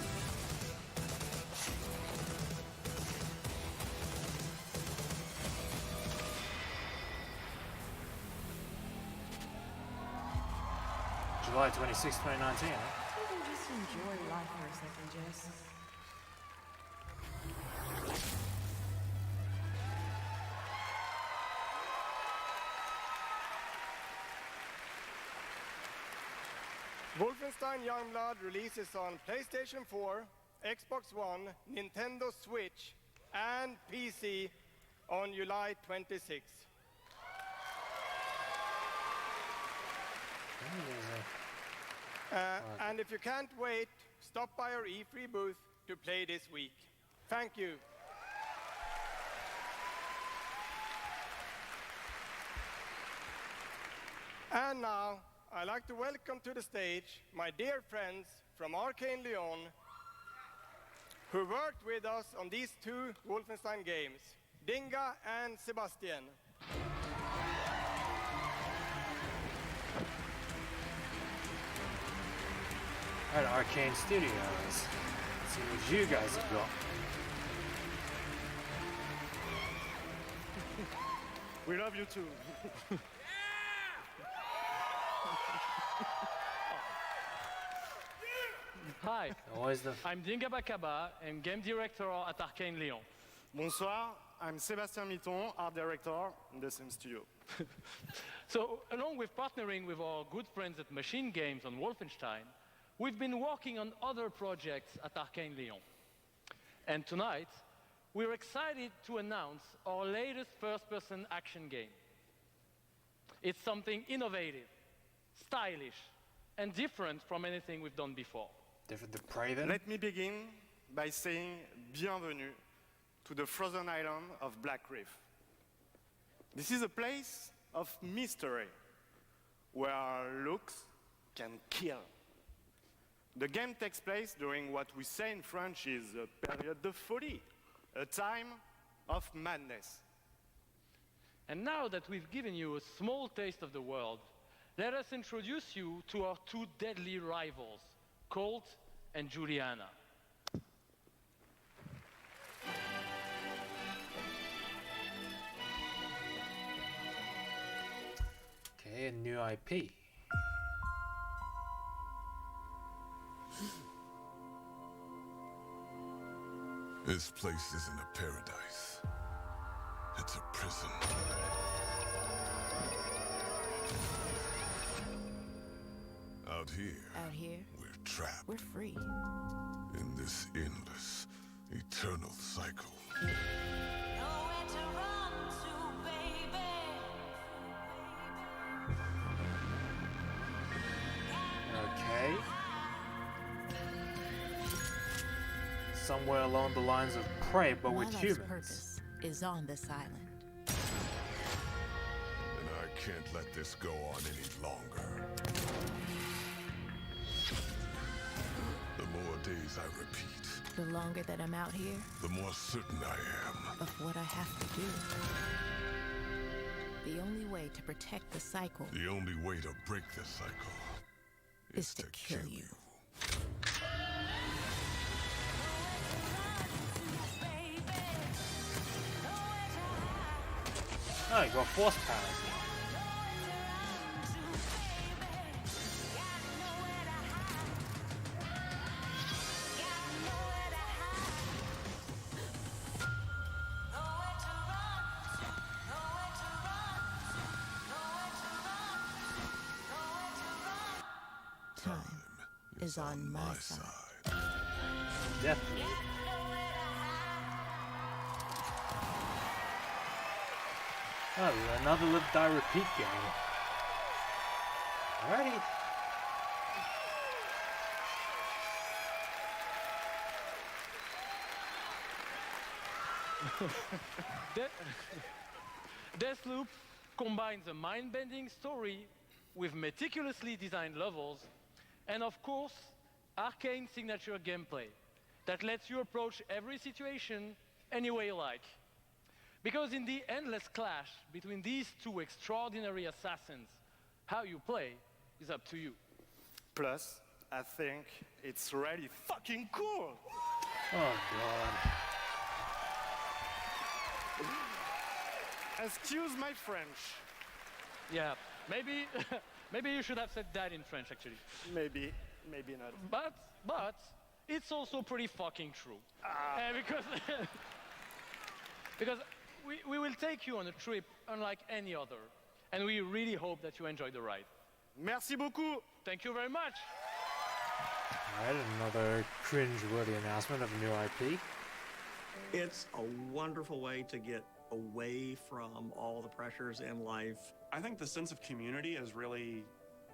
July 26, 2019. Maybe just enjoy life for a second, Jess. Wolfenstein Youngblood releases on PlayStation 4, Xbox One, Nintendo Switch, and PC on July 26. And if you can't wait, stop by our E3 booth to play this week. Thank you. And now, I'd like to welcome to the stage my dear friends from Arcane Lyon, who worked with us on these two Wolfenstein games, Dinga and Sebastian. At Arcane Studios. Let's see what you guys have got. We love you too. Hi, I'm Dinga Bakaba, and game director at Arcane Lyon. Bonsoir, I'm Sébastien Mitton, art director in the same studio. So, along with partnering with our good friends at Machine Games on Wolfenstein, we've been working on other projects at Arcane Lyon. And tonight, we're excited to announce our latest first-person action game. It's something innovative, stylish, and different from anything we've done before. Different than Prey, then? Let me begin by saying bienvenue to the frozen island of Black Reef. This is a place of mystery, where looks can kill. The game takes place during what we say in French is a période de folie, a time of madness. And now that we've given you a small taste of the world, let us introduce you to our two deadly rivals, Colt and Juliana. Okay, a new IP. This place isn't a paradise. It's a prison. Out here, we're trapped. We're free. In this endless, eternal cycle. Okay. Somewhere along the lines of Prey, but with humans. Purpose is on this island. And I can't let this go on any longer. The more days I repeat, The longer that I'm out here, the more certain I am. of what I have to do. The only way to protect the cycle The only way to break the cycle is to kill you. Oh, you got force powers. Time is on my side. Definitely. Oh, another live, die, repeat game. Alrighty. Deathloop combines a mind-bending story with meticulously designed levels and, of course, arcane signature gameplay that lets you approach every situation any way you like. Because in the endless clash between these two extraordinary assassins, How you play is up to you. Plus, I think it's really fucking cool. Oh, God. Excuse my French. Yeah, maybe, maybe you should have said that in French, actually. Maybe not. But it's also pretty fucking true. Because because we will take you on a trip unlike any other, and we really hope that you enjoy the ride. Merci beaucoup. Thank you very much. All right, another cringe-worthy announcement of a new IP. It's a wonderful way to get away from all the pressures in life. I think the sense of community has really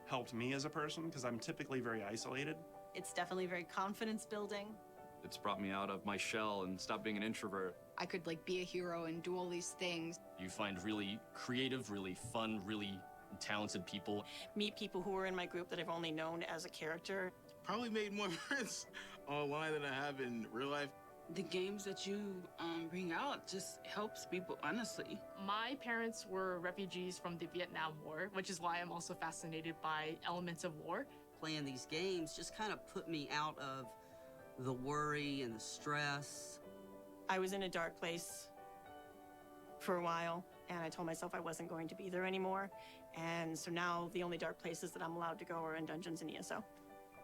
helped me as a person because I'm typically very isolated. It's definitely very confidence building. It's brought me out of my shell and stopped being an introvert. I could like be a hero and do all these things. You find really creative, really fun, really talented people. Meet people who were in my group that I've only known as a character. Probably made more friends online than I have in real life. The games that you bring out just helps people, honestly. My parents were refugees from the Vietnam War, which is why I'm also fascinated by elements of war. Playing these games just kind of put me out of the worry and the stress. I was in a dark place for a while, and I told myself I wasn't going to be there anymore. And so now the only dark places that I'm allowed to go are in dungeons and ESO.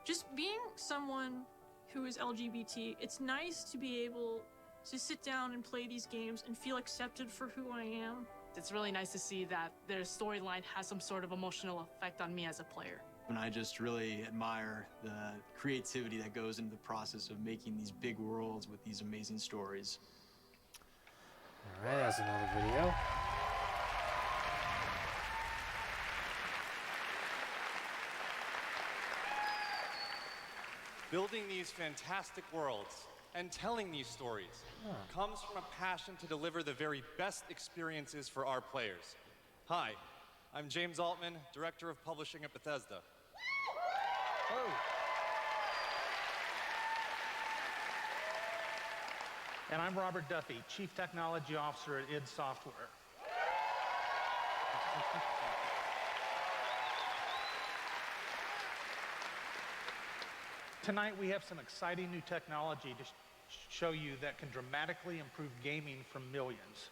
Just being someone who is LGBT, it's nice to be able to sit down and play these games and feel accepted for who I am. It's really nice to see that their storyline has some sort of emotional effect on me as a player. And I just really admire the creativity that goes into the process of making these big worlds with these amazing stories. All right, that's another video. Building these fantastic worlds and telling these stories comes from a passion to deliver the very best experiences for our players. Hi, I'm James Altman, Director of Publishing at Bethesda. Oh. And I'm Robert Duffy, Chief Technology Officer at id Software. Tonight we have some exciting new technology to show you that can dramatically improve gaming for millions.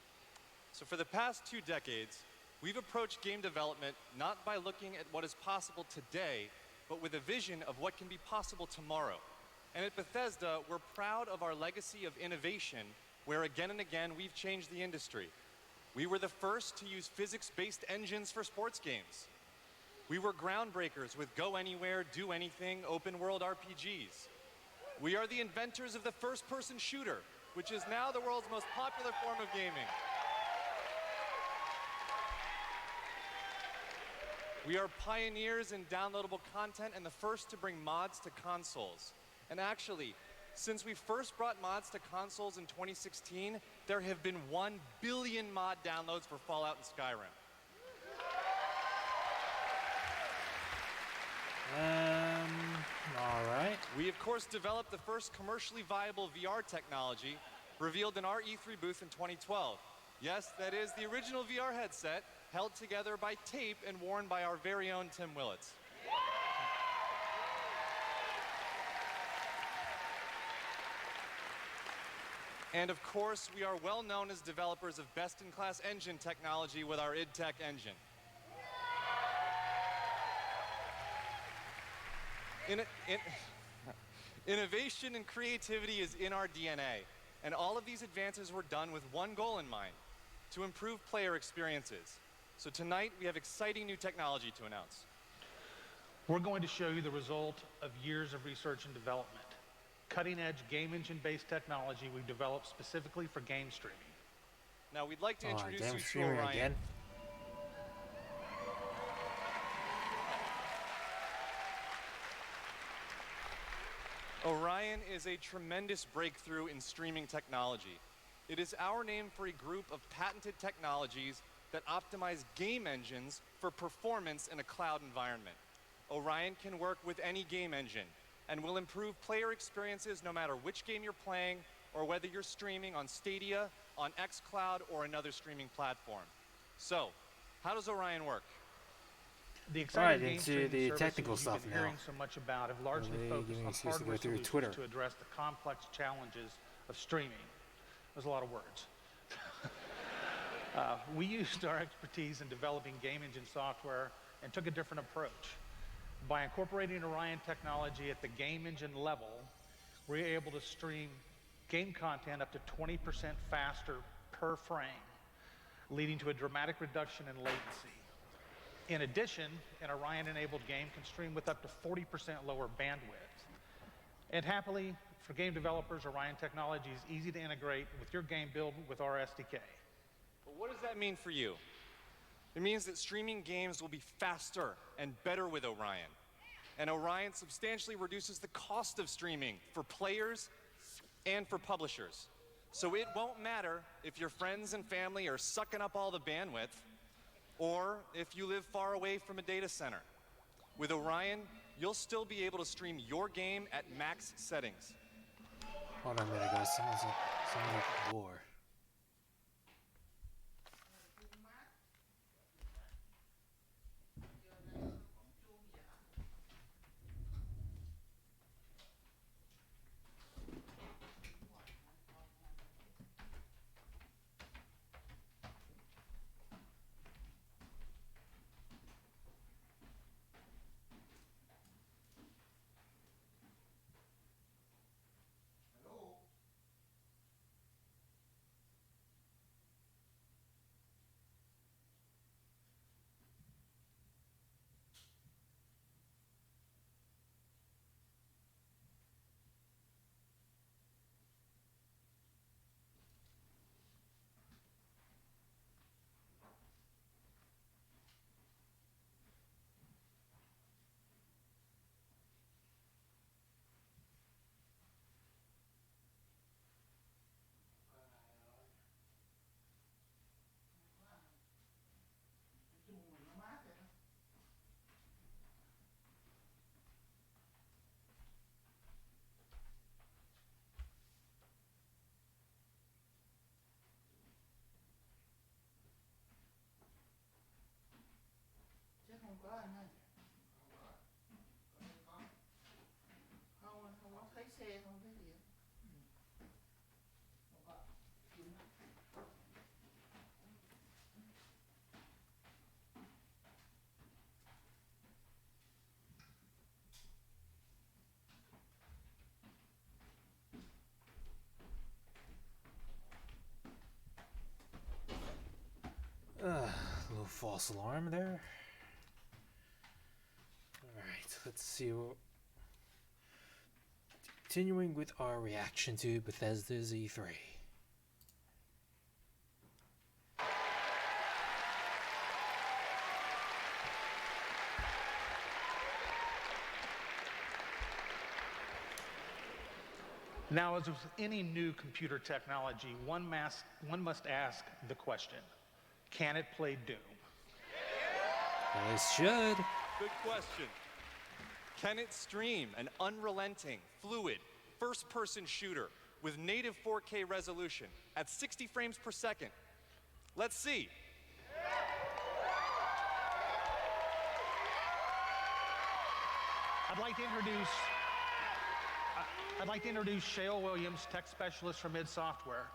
So for the past 2 decades, we've approached game development not by looking at what is possible today, but with a vision of what can be possible tomorrow. And at Bethesda, we're proud of our legacy of innovation, where again and again we've changed the industry. We were the first to use physics-based engines for sports games. We were groundbreakers with Go Anywhere, Do Anything, open-world RPGs. We are the inventors of the first-person shooter, which is now the world's most popular form of gaming. We are pioneers in downloadable content and the first to bring mods to consoles. And actually, since we first brought mods to consoles in 2016, there have been 1 billion mod downloads for Fallout and Skyrim. All right. We, of course, developed the first commercially viable VR technology revealed in our E3 booth in 2012. Yes, that is the original VR headset held together by tape and worn by our very own Tim Willits. And of course, we are well known as developers of best-in-class engine technology with our id Tech engine. Innovation and creativity is in our DNA, and all of these advances were done with one goal in mind: to improve player experiences. So tonight, we have exciting new technology to announce. We're going to show you the result of years of research and development. Cutting-edge game engine-based technology we've developed specifically for game streaming. Now, we'd like to introduce you to Orion. Again. Orion is a tremendous breakthrough in streaming technology. It is our name for a group of patented technologies that optimize game engines for performance in a cloud environment. Orion can work with any game engine and will improve player experiences no matter which game you're playing or whether you're streaming on Stadia, on xCloud, or another streaming platform. So, how does Orion work? The exciting game into streaming the services technical you've stuff been now. hearing so much about have largely Really focused giving on excuse to go hardware through solutions Twitter. to address the complex challenges of streaming. There's a lot of words. We used our expertise in developing game engine software and took a different approach. By incorporating Orion technology at the game engine level, we're able to stream game content up to 20% faster per frame, leading to a dramatic reduction in latency. In addition, an Orion-enabled game can stream with up to 40% lower bandwidth. And happily, for game developers, Orion technology is easy to integrate with your game build with our SDK. But what does that mean for you? It means that streaming games will be faster and better with Orion. And Orion substantially reduces the cost of streaming for players and for publishers. So it won't matter if your friends and family are sucking up all the bandwidth, or if you live far away from a data center. With Orion, you'll still be able to stream your game at max settings. Hold on a minute, guys. Someone's at the door. Little false alarm there. Alright, let's see. Continuing with our reaction to Bethesda's E3. Now, as with any new computer technology, one must ask the question, can it play Doom? Well, it should. Good question. Can it stream an unrelenting, fluid, first-person shooter with native 4K resolution at 60 frames per second? Let's see. I'd like to introduce Shale Williams, tech specialist from id Software,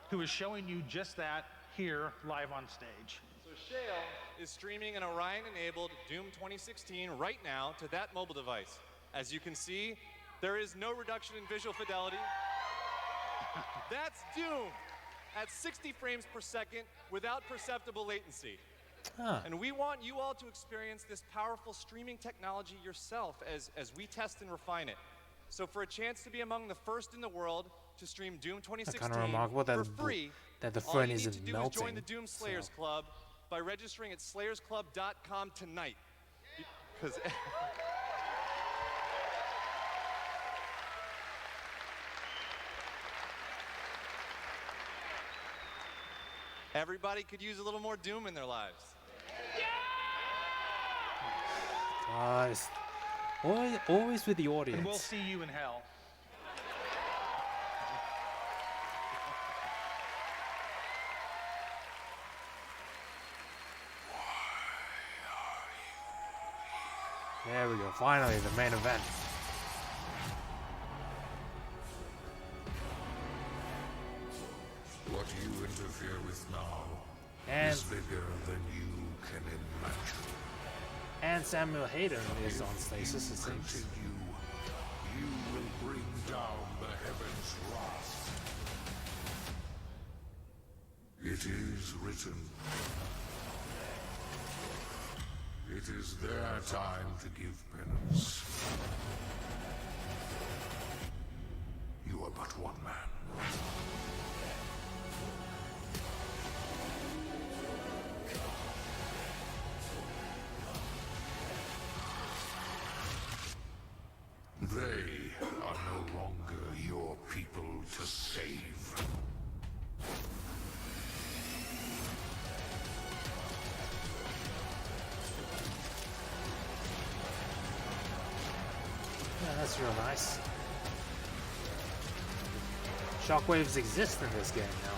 who is showing you just that here live on stage. So Shale is streaming an Orion-enabled Doom 2016 right now to that mobile device. As you can see, there is no reduction in visual fidelity. That's Doom at 60 frames per second without perceptible latency. And we want you all to experience this powerful streaming technology yourself as we test and refine it. So for a chance to be among the first in the world to stream Doom 2016 kind of remarkable for free, that the all front you need isn't to do melting. is join the Doom Slayers Club by registering at slayersclub.com tonight. Because everybody could use a little more Doom in their lives. Guys, always with the audience. And we'll see you in hell. There we go. Finally, the main event. What you interfere with now And is bigger than you can imagine. And Samuel Hayden is on stasis, it seems. Continue, you will bring down the heavens' wrath. It is written. It is their time to give penance. You are but one man. They are no longer your people to save. Yeah, that's real nice. Shockwaves exist in this game now.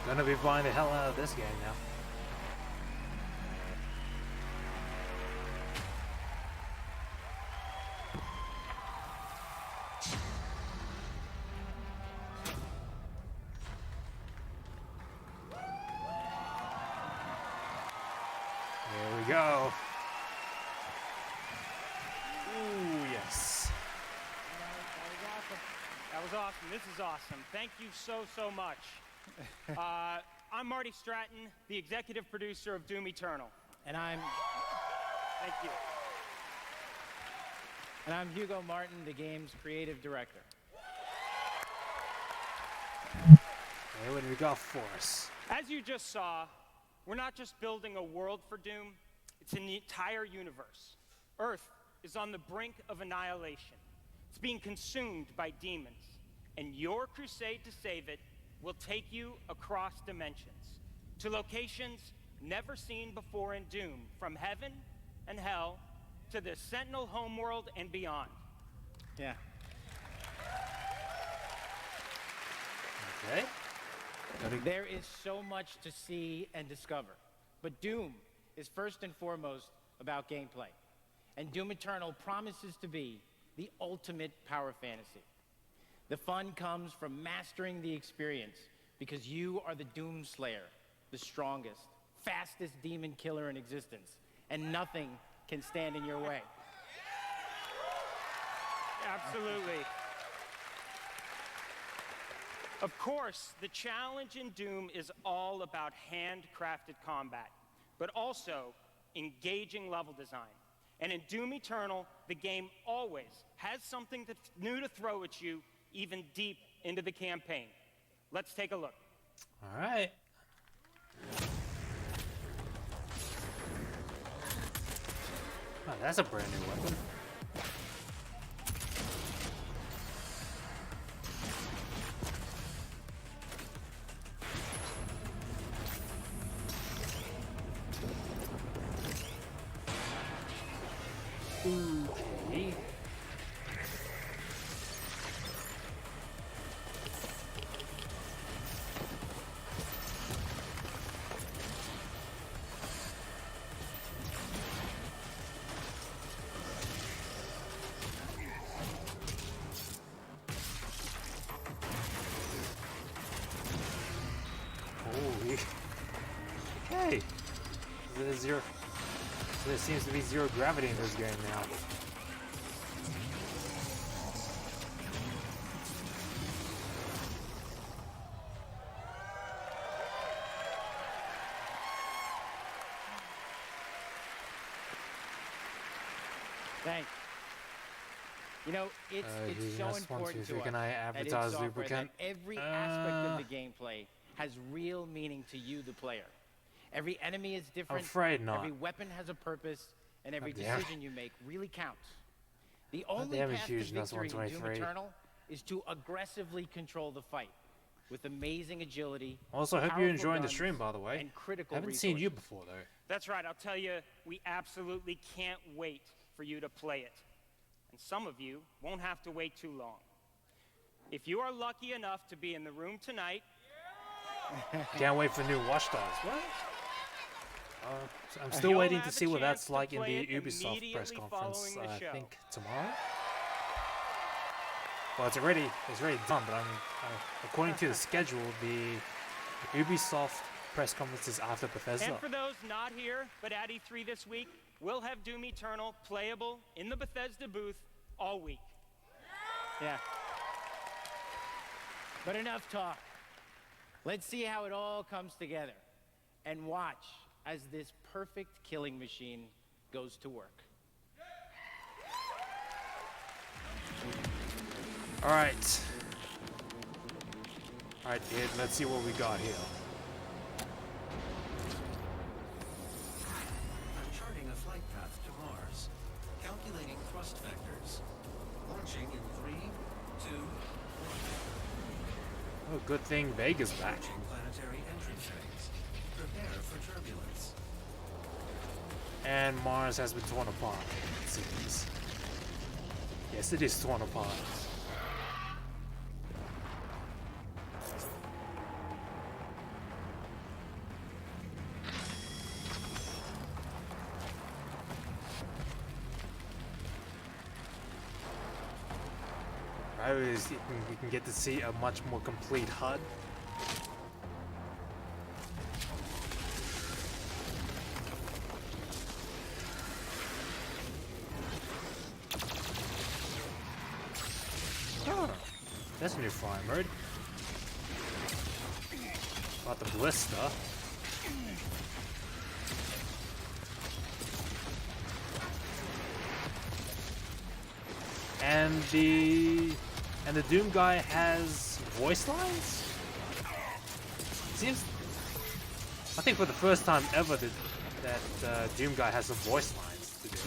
Gonna be buying the hell out of this game now. There we go. Ooh, yes. That was awesome. This is awesome. Thank you so much. I'm Marty Stratton, the executive producer of Doom Eternal. And I'm... Thank you. And I'm Hugo Martin, the game's creative director. Hey, what do we got for us? As you just saw, we're not just building a world for Doom, it's an entire universe. Earth is on the brink of annihilation. It's being consumed by demons. And your crusade to save it will take you across dimensions, to locations never seen before in Doom, from heaven and hell to the Sentinel homeworld and beyond. Yeah. Okay. There is so much to see and discover, but Doom is first and foremost about gameplay. And Doom Eternal promises to be the ultimate power fantasy. The fun comes from mastering the experience because you are the Doom Slayer, the strongest, fastest demon killer in existence, and nothing can stand in your way. Absolutely. Of course, the challenge in Doom is all about handcrafted combat, but also engaging level design. And in Doom Eternal, the game always has something new to throw at you, even deep into the campaign. Let's take a look. All right. Oh, that's a brand new weapon. Okay. Holy. Okay. There seems to be zero gravity in this game now. Thanks. You know, it's so yes, important to us can I at id advertise Software lubricant? that every aspect of the gameplay has real meaning to you, the player. Every enemy is different. afraid not. Every weapon has a purpose, and every God damn. decision you make really counts. The God only damn it, path to Huge, that's victory in Doom 123. Eternal is to aggressively control the fight. with amazing agility. Also, hope you're powerful enjoying the guns, stream, by the way. and critical Haven't seen you resources. before, though. That's right, I'll tell you, we absolutely can't wait for you to play it. And some of you won't have to wait too long. If you are lucky enough to be in the room tonight... Can't wait for new Watch Dogs. What? I'm still waiting to see what that's like in the Ubisoft press conference, I think tomorrow. Well, it's already done, but according to the schedule, the Ubisoft press conference is after Bethesda. And for those not here, but at E3 this week, we'll have Doom Eternal playable in the Bethesda booth all week. Yeah. But enough talk. Let's see how it all comes together. And watch as this perfect killing machine goes to work. Alright. Alright, dude, let's see what we got here. Charting a flight path to Mars. Calculating thrust vectors. Launching in 3, 2, 1. Oh, good thing Vega's back. Planetary entry phase. Prepare for turbulence. And Mars has been torn apart, it seems. Yes, it is torn apart. Right, you can get to see a much more complete HUD. Oh, that's a new flying mode. About the blister. And the Doom guy has voice lines? Seems, I think for the first time ever that Doom guy has some voice lines to do.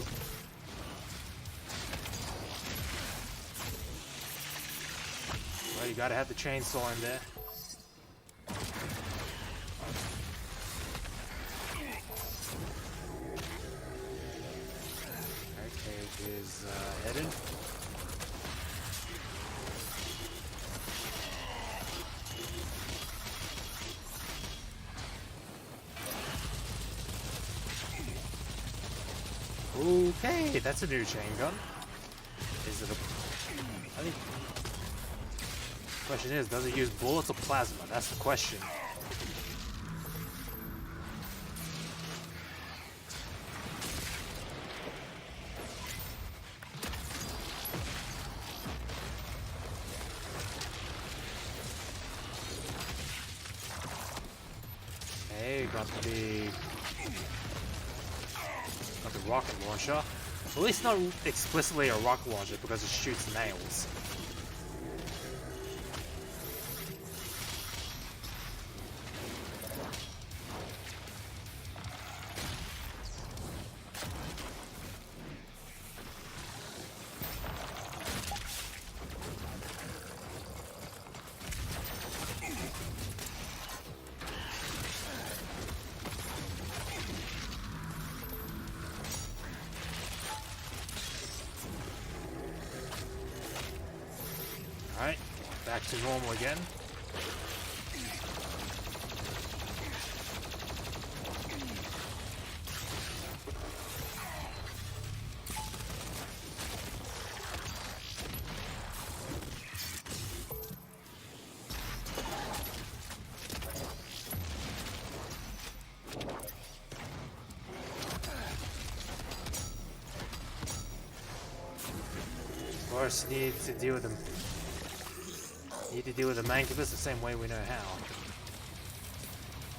Well, you gotta have the chainsaw in there. Okay, is headed. Okay, that's a new chain gun. Is it a... I think... Question is, does it use bullets or plasma? That's the question. Okay, got the rocket launcher. At least not explicitly a rocket launcher because it shoots nails. Alright, back to normal again. Of course, need to deal with them. Need to deal with the mancubus the same way we know how.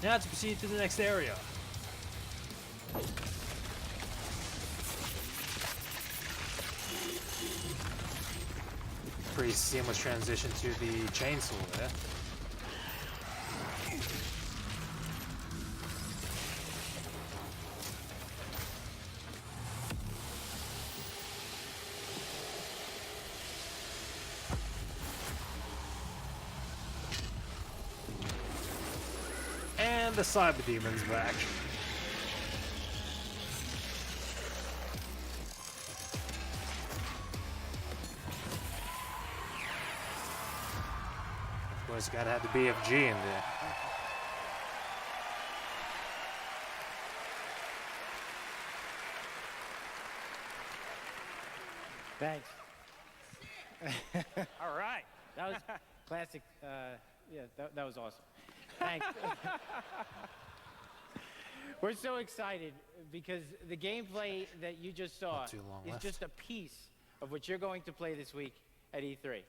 Now to proceed to the next area. Pretty seamless transition to the chainsaw there. the Cyber Demon's back. Of course, you gotta have the BFG in there. Thanks. All right. That was classic. Yeah, that was awesome. Thanks. We're so excited because the gameplay that you just saw Not too long is left. just a piece of what you're going to play this week at E3.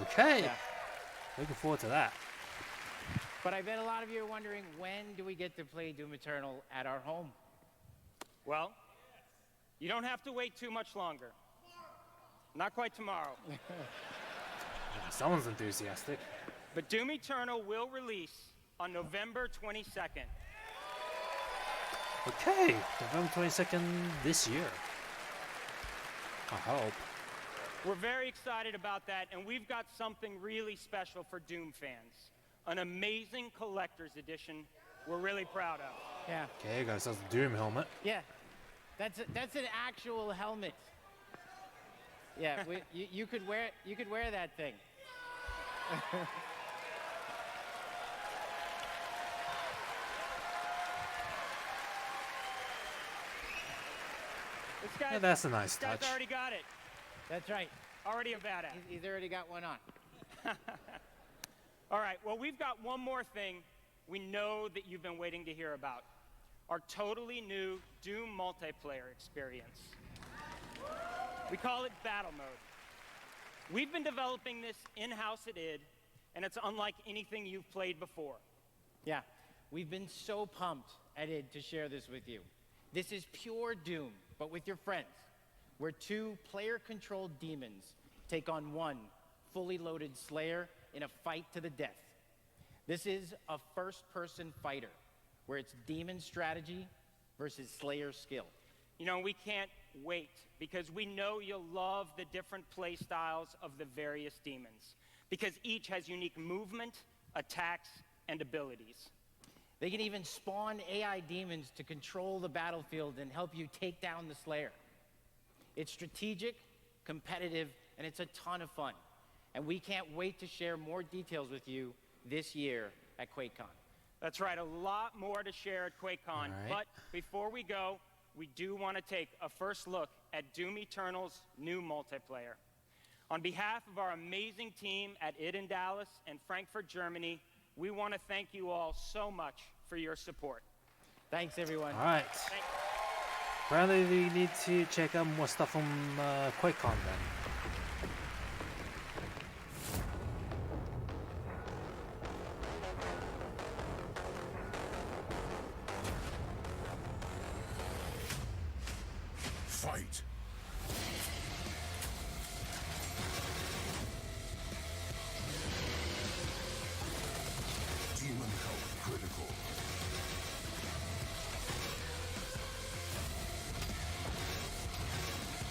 Okay. Yeah. Looking forward to that. But I bet a lot of you are wondering, when do we get to play Doom Eternal at our home? Well, you don't have to wait too much longer. Not quite tomorrow. Someone's enthusiastic. But Doom Eternal will release on November 22nd. Okay, November 22nd this year. I hope. We're very excited about that, and we've got something really special for Doom fans. An amazing collector's edition we're really proud of. Yeah. Okay, you got yourself a Doom helmet. Yeah. That's an actual helmet. Yeah, you could wear that thing. This guy's, Yeah, that's a nice this guy's touch. already got it. That's right. Already a badass. He's already got one on. All right, well, we've got one more thing we know that you've been waiting to hear about. Our totally new Doom multiplayer experience. We call it Battle Mode. We've been developing this in-house at id, and it's unlike anything you've played before. Yeah, we've been so pumped at id to share this with you. This is pure Doom, but with your friends, where two player-controlled demons take on one fully loaded Slayer in a fight to the death. This is a first-person fighter, where it's demon strategy versus Slayer skill. You know, we can't wait, because we know you'll love the different play styles of the various demons, because each has unique movement, attacks, and abilities. They can even spawn AI demons to control the battlefield and help you take down the Slayer. It's strategic, competitive, and it's a ton of fun. And we can't wait to share more details with you this year at QuakeCon. That's right, a lot more to share at QuakeCon. All right. But before we go, we do want to take a first look at Doom Eternal's new multiplayer. On behalf of our amazing team at id in Dallas and Frankfurt, Germany, we want to thank you all so much for your support. Thanks, everyone. All right. Thank you. Apparently, we need to check out more stuff from QuakeCon then. Fight. Demon health critical.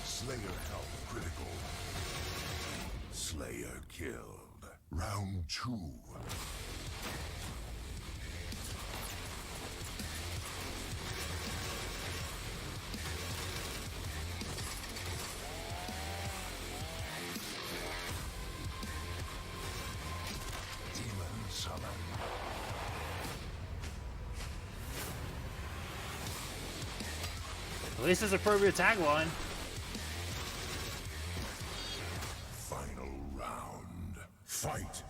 Slayer health critical. Slayer killed. Round 2. Demon summon. At least it's appropriate tagline. Final round. Fight.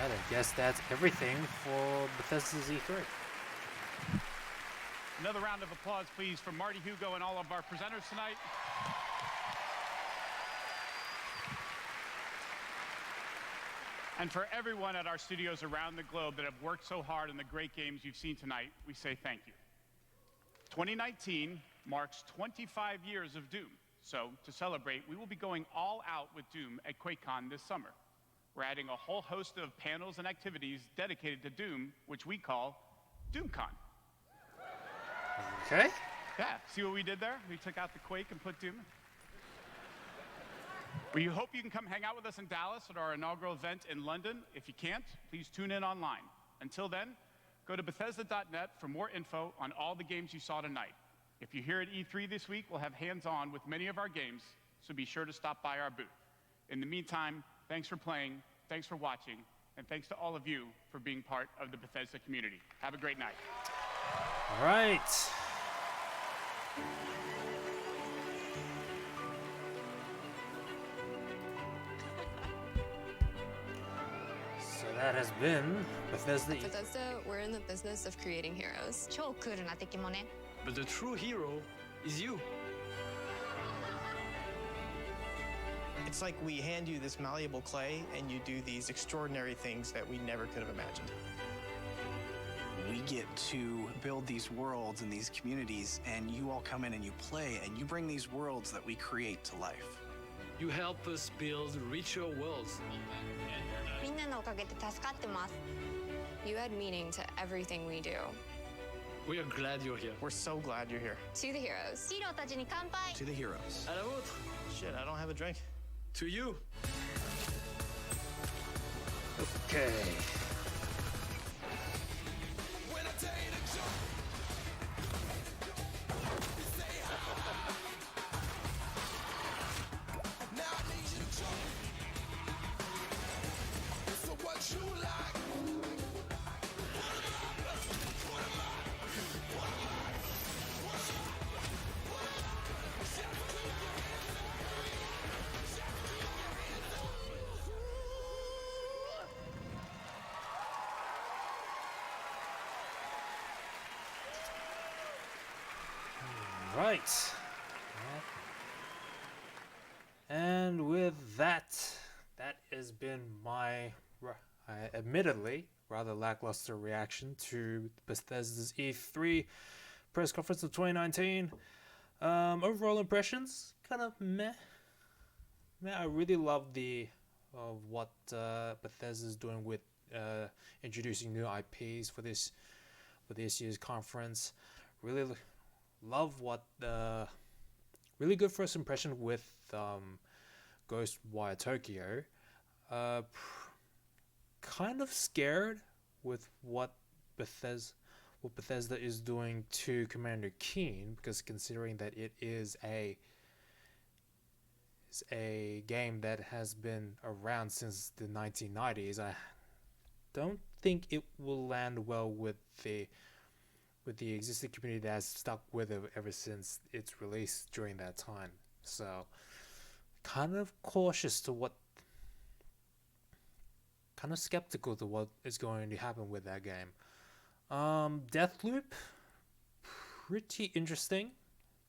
I guess that's everything for Bethesda's E3. Another round of applause, please, from Marty Hugo and all of our presenters tonight. And for everyone at our studios around the globe that have worked so hard on the great games you've seen tonight, we say thank you. 2019 marks 25 years of Doom. So, to celebrate, we will be going all out with Doom at QuakeCon this summer. We're adding a whole host of panels and activities dedicated to Doom, which we call DoomCon. Okay. Yeah, see what we did there? We took out the Quake and put Doom. We hope you can come hang out with us in Dallas at our inaugural event in London. If you can't, please tune in online. Until then, go to Bethesda.net for more info on all the games you saw tonight. If you're here at E3 this week, we'll have hands-on with many of our games, so be sure to stop by our booth. In the meantime, thanks for playing, thanks for watching, and thanks to all of you for being part of the Bethesda community. Have a great night. All right. So that has been Bethesda. At Bethesda, we're in the business of creating heroes. 超クールな敵もね。 But the true hero is you. It's like we hand you this malleable clay and you do these extraordinary things that we never could have imagined. We get to build these worlds and these communities, and you all come in and you play, and you bring these worlds that we create to life. You help us build richer worlds. みんなのおかげで助かってます。 You add meaning to everything we do. We are glad you're here. We're so glad you're here. To the heroes. ヒーローたちに乾杯。 To the heroes. À la vôtre. Shit, I don't have a drink. To you. Okay. Right. And with that, that has been my admittedly rather lackluster reaction to Bethesda's E3 press conference of 2019. Overall impressions, kind of meh. I really love what Bethesda's doing with introducing new IPs for this year's conference. Really love what really good first impression with Ghostwire Tokyo. Kind of scared with what Bethesda is doing to Commander Keen, because considering that it is a game that has been around since the 1990s, I don't think it will land well with the existing community that has stuck with it ever since its release during that time. So kind of skeptical to what is going to happen with that game. Deathloop, pretty interesting,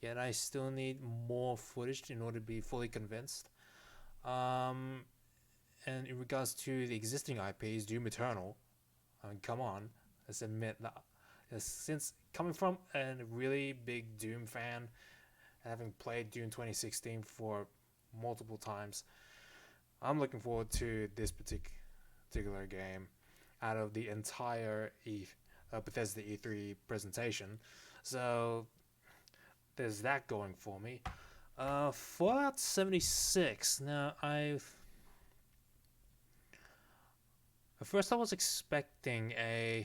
yet I still need more footage in order to be fully convinced. And in regards to the existing IPs, Doom Eternal, come on, let's admit that since coming from a really big Doom fan, having played Doom 2016 for multiple times, I'm looking forward to this particular game out of the entire Bethesda E3 presentation. So there's that going for me. Fallout 76. Now at first I was expecting a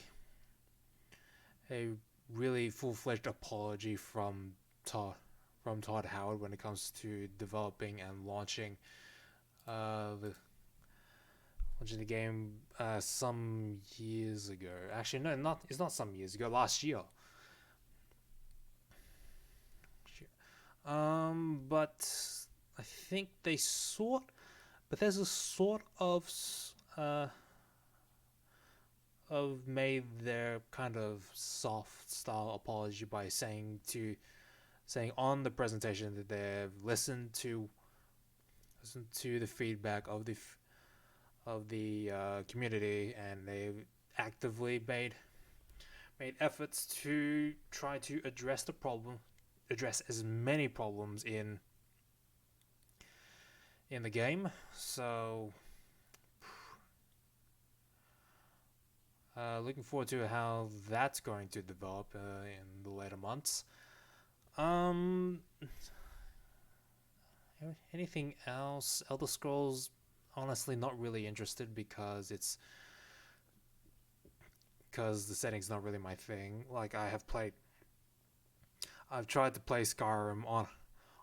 really full-fledged apology from Todd Howard when it comes to developing and launching the game some years ago. Actually, no, it's not some years ago. Last year. But I think Bethesda sort of made their kind of soft style apology by saying on the presentation that they've listened to the feedback of the community, and they've actively made efforts to try to address as many problems in the game. So Looking forward to how that's going to develop in the later months. Um, anything else? Elder Scrolls, honestly, not really interested because the setting's not really my thing. Like I've tried to play Skyrim on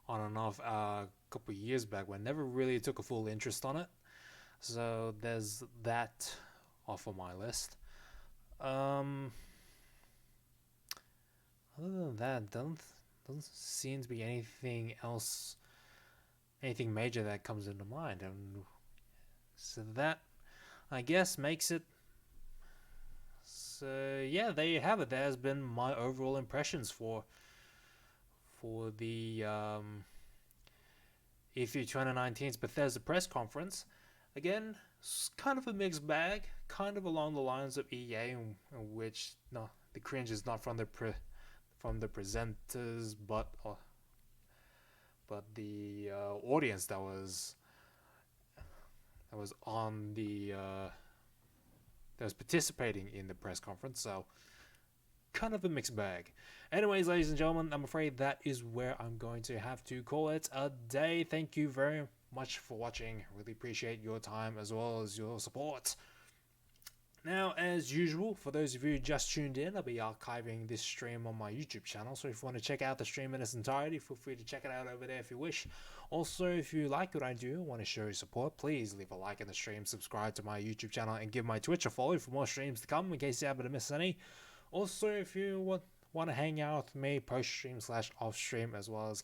and off a couple of years back, but never really took a full interest on it. So there's that off of my list. Other than that, doesn't seem to be anything else, anything major that comes into mind, and so that I guess makes it. So yeah, there you have it. There's been my overall impressions for the E3 2019's Bethesda press conference. Again, kind of a mixed bag, kind of along the lines of EA, in which no, the cringe is not from the presenters, but the audience that was on the that was participating in the press conference. So kind of a mixed bag. Anyways, ladies and gentlemen, I'm afraid that is where I'm going to have to call it a day. Thank you very much for watching. Really appreciate your time as well as your support. Now, as usual, for those of you who just tuned in, I'll be archiving this stream on my YouTube channel, so if you want to check out the stream in its entirety, feel free to check it out over there if you wish. Also, if you like what I do and want to show your support, please leave a like in the stream, subscribe to my YouTube channel, and give my Twitch a follow for more streams to come in case you happen to miss any. Also, if you want to hang out with me post-stream / off-stream, as well as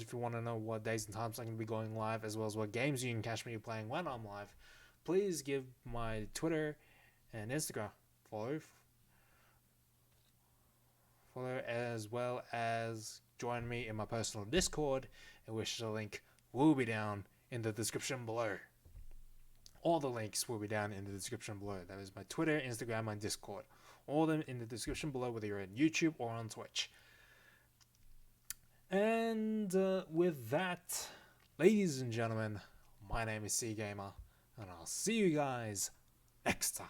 if you want to know what days and times I'm going to be going live, as well as what games you can catch me playing when I'm live, please give my Twitter and Instagram follow, as well as join me in my personal Discord, in which the link will be down in the description below. All the links will be down in the description below. That is my Twitter, Instagram, and Discord. All of them in the description below, whether you're on YouTube or on Twitch. And with that, ladies and gentlemen, my name is TheCGamer, and I'll see you guys next time.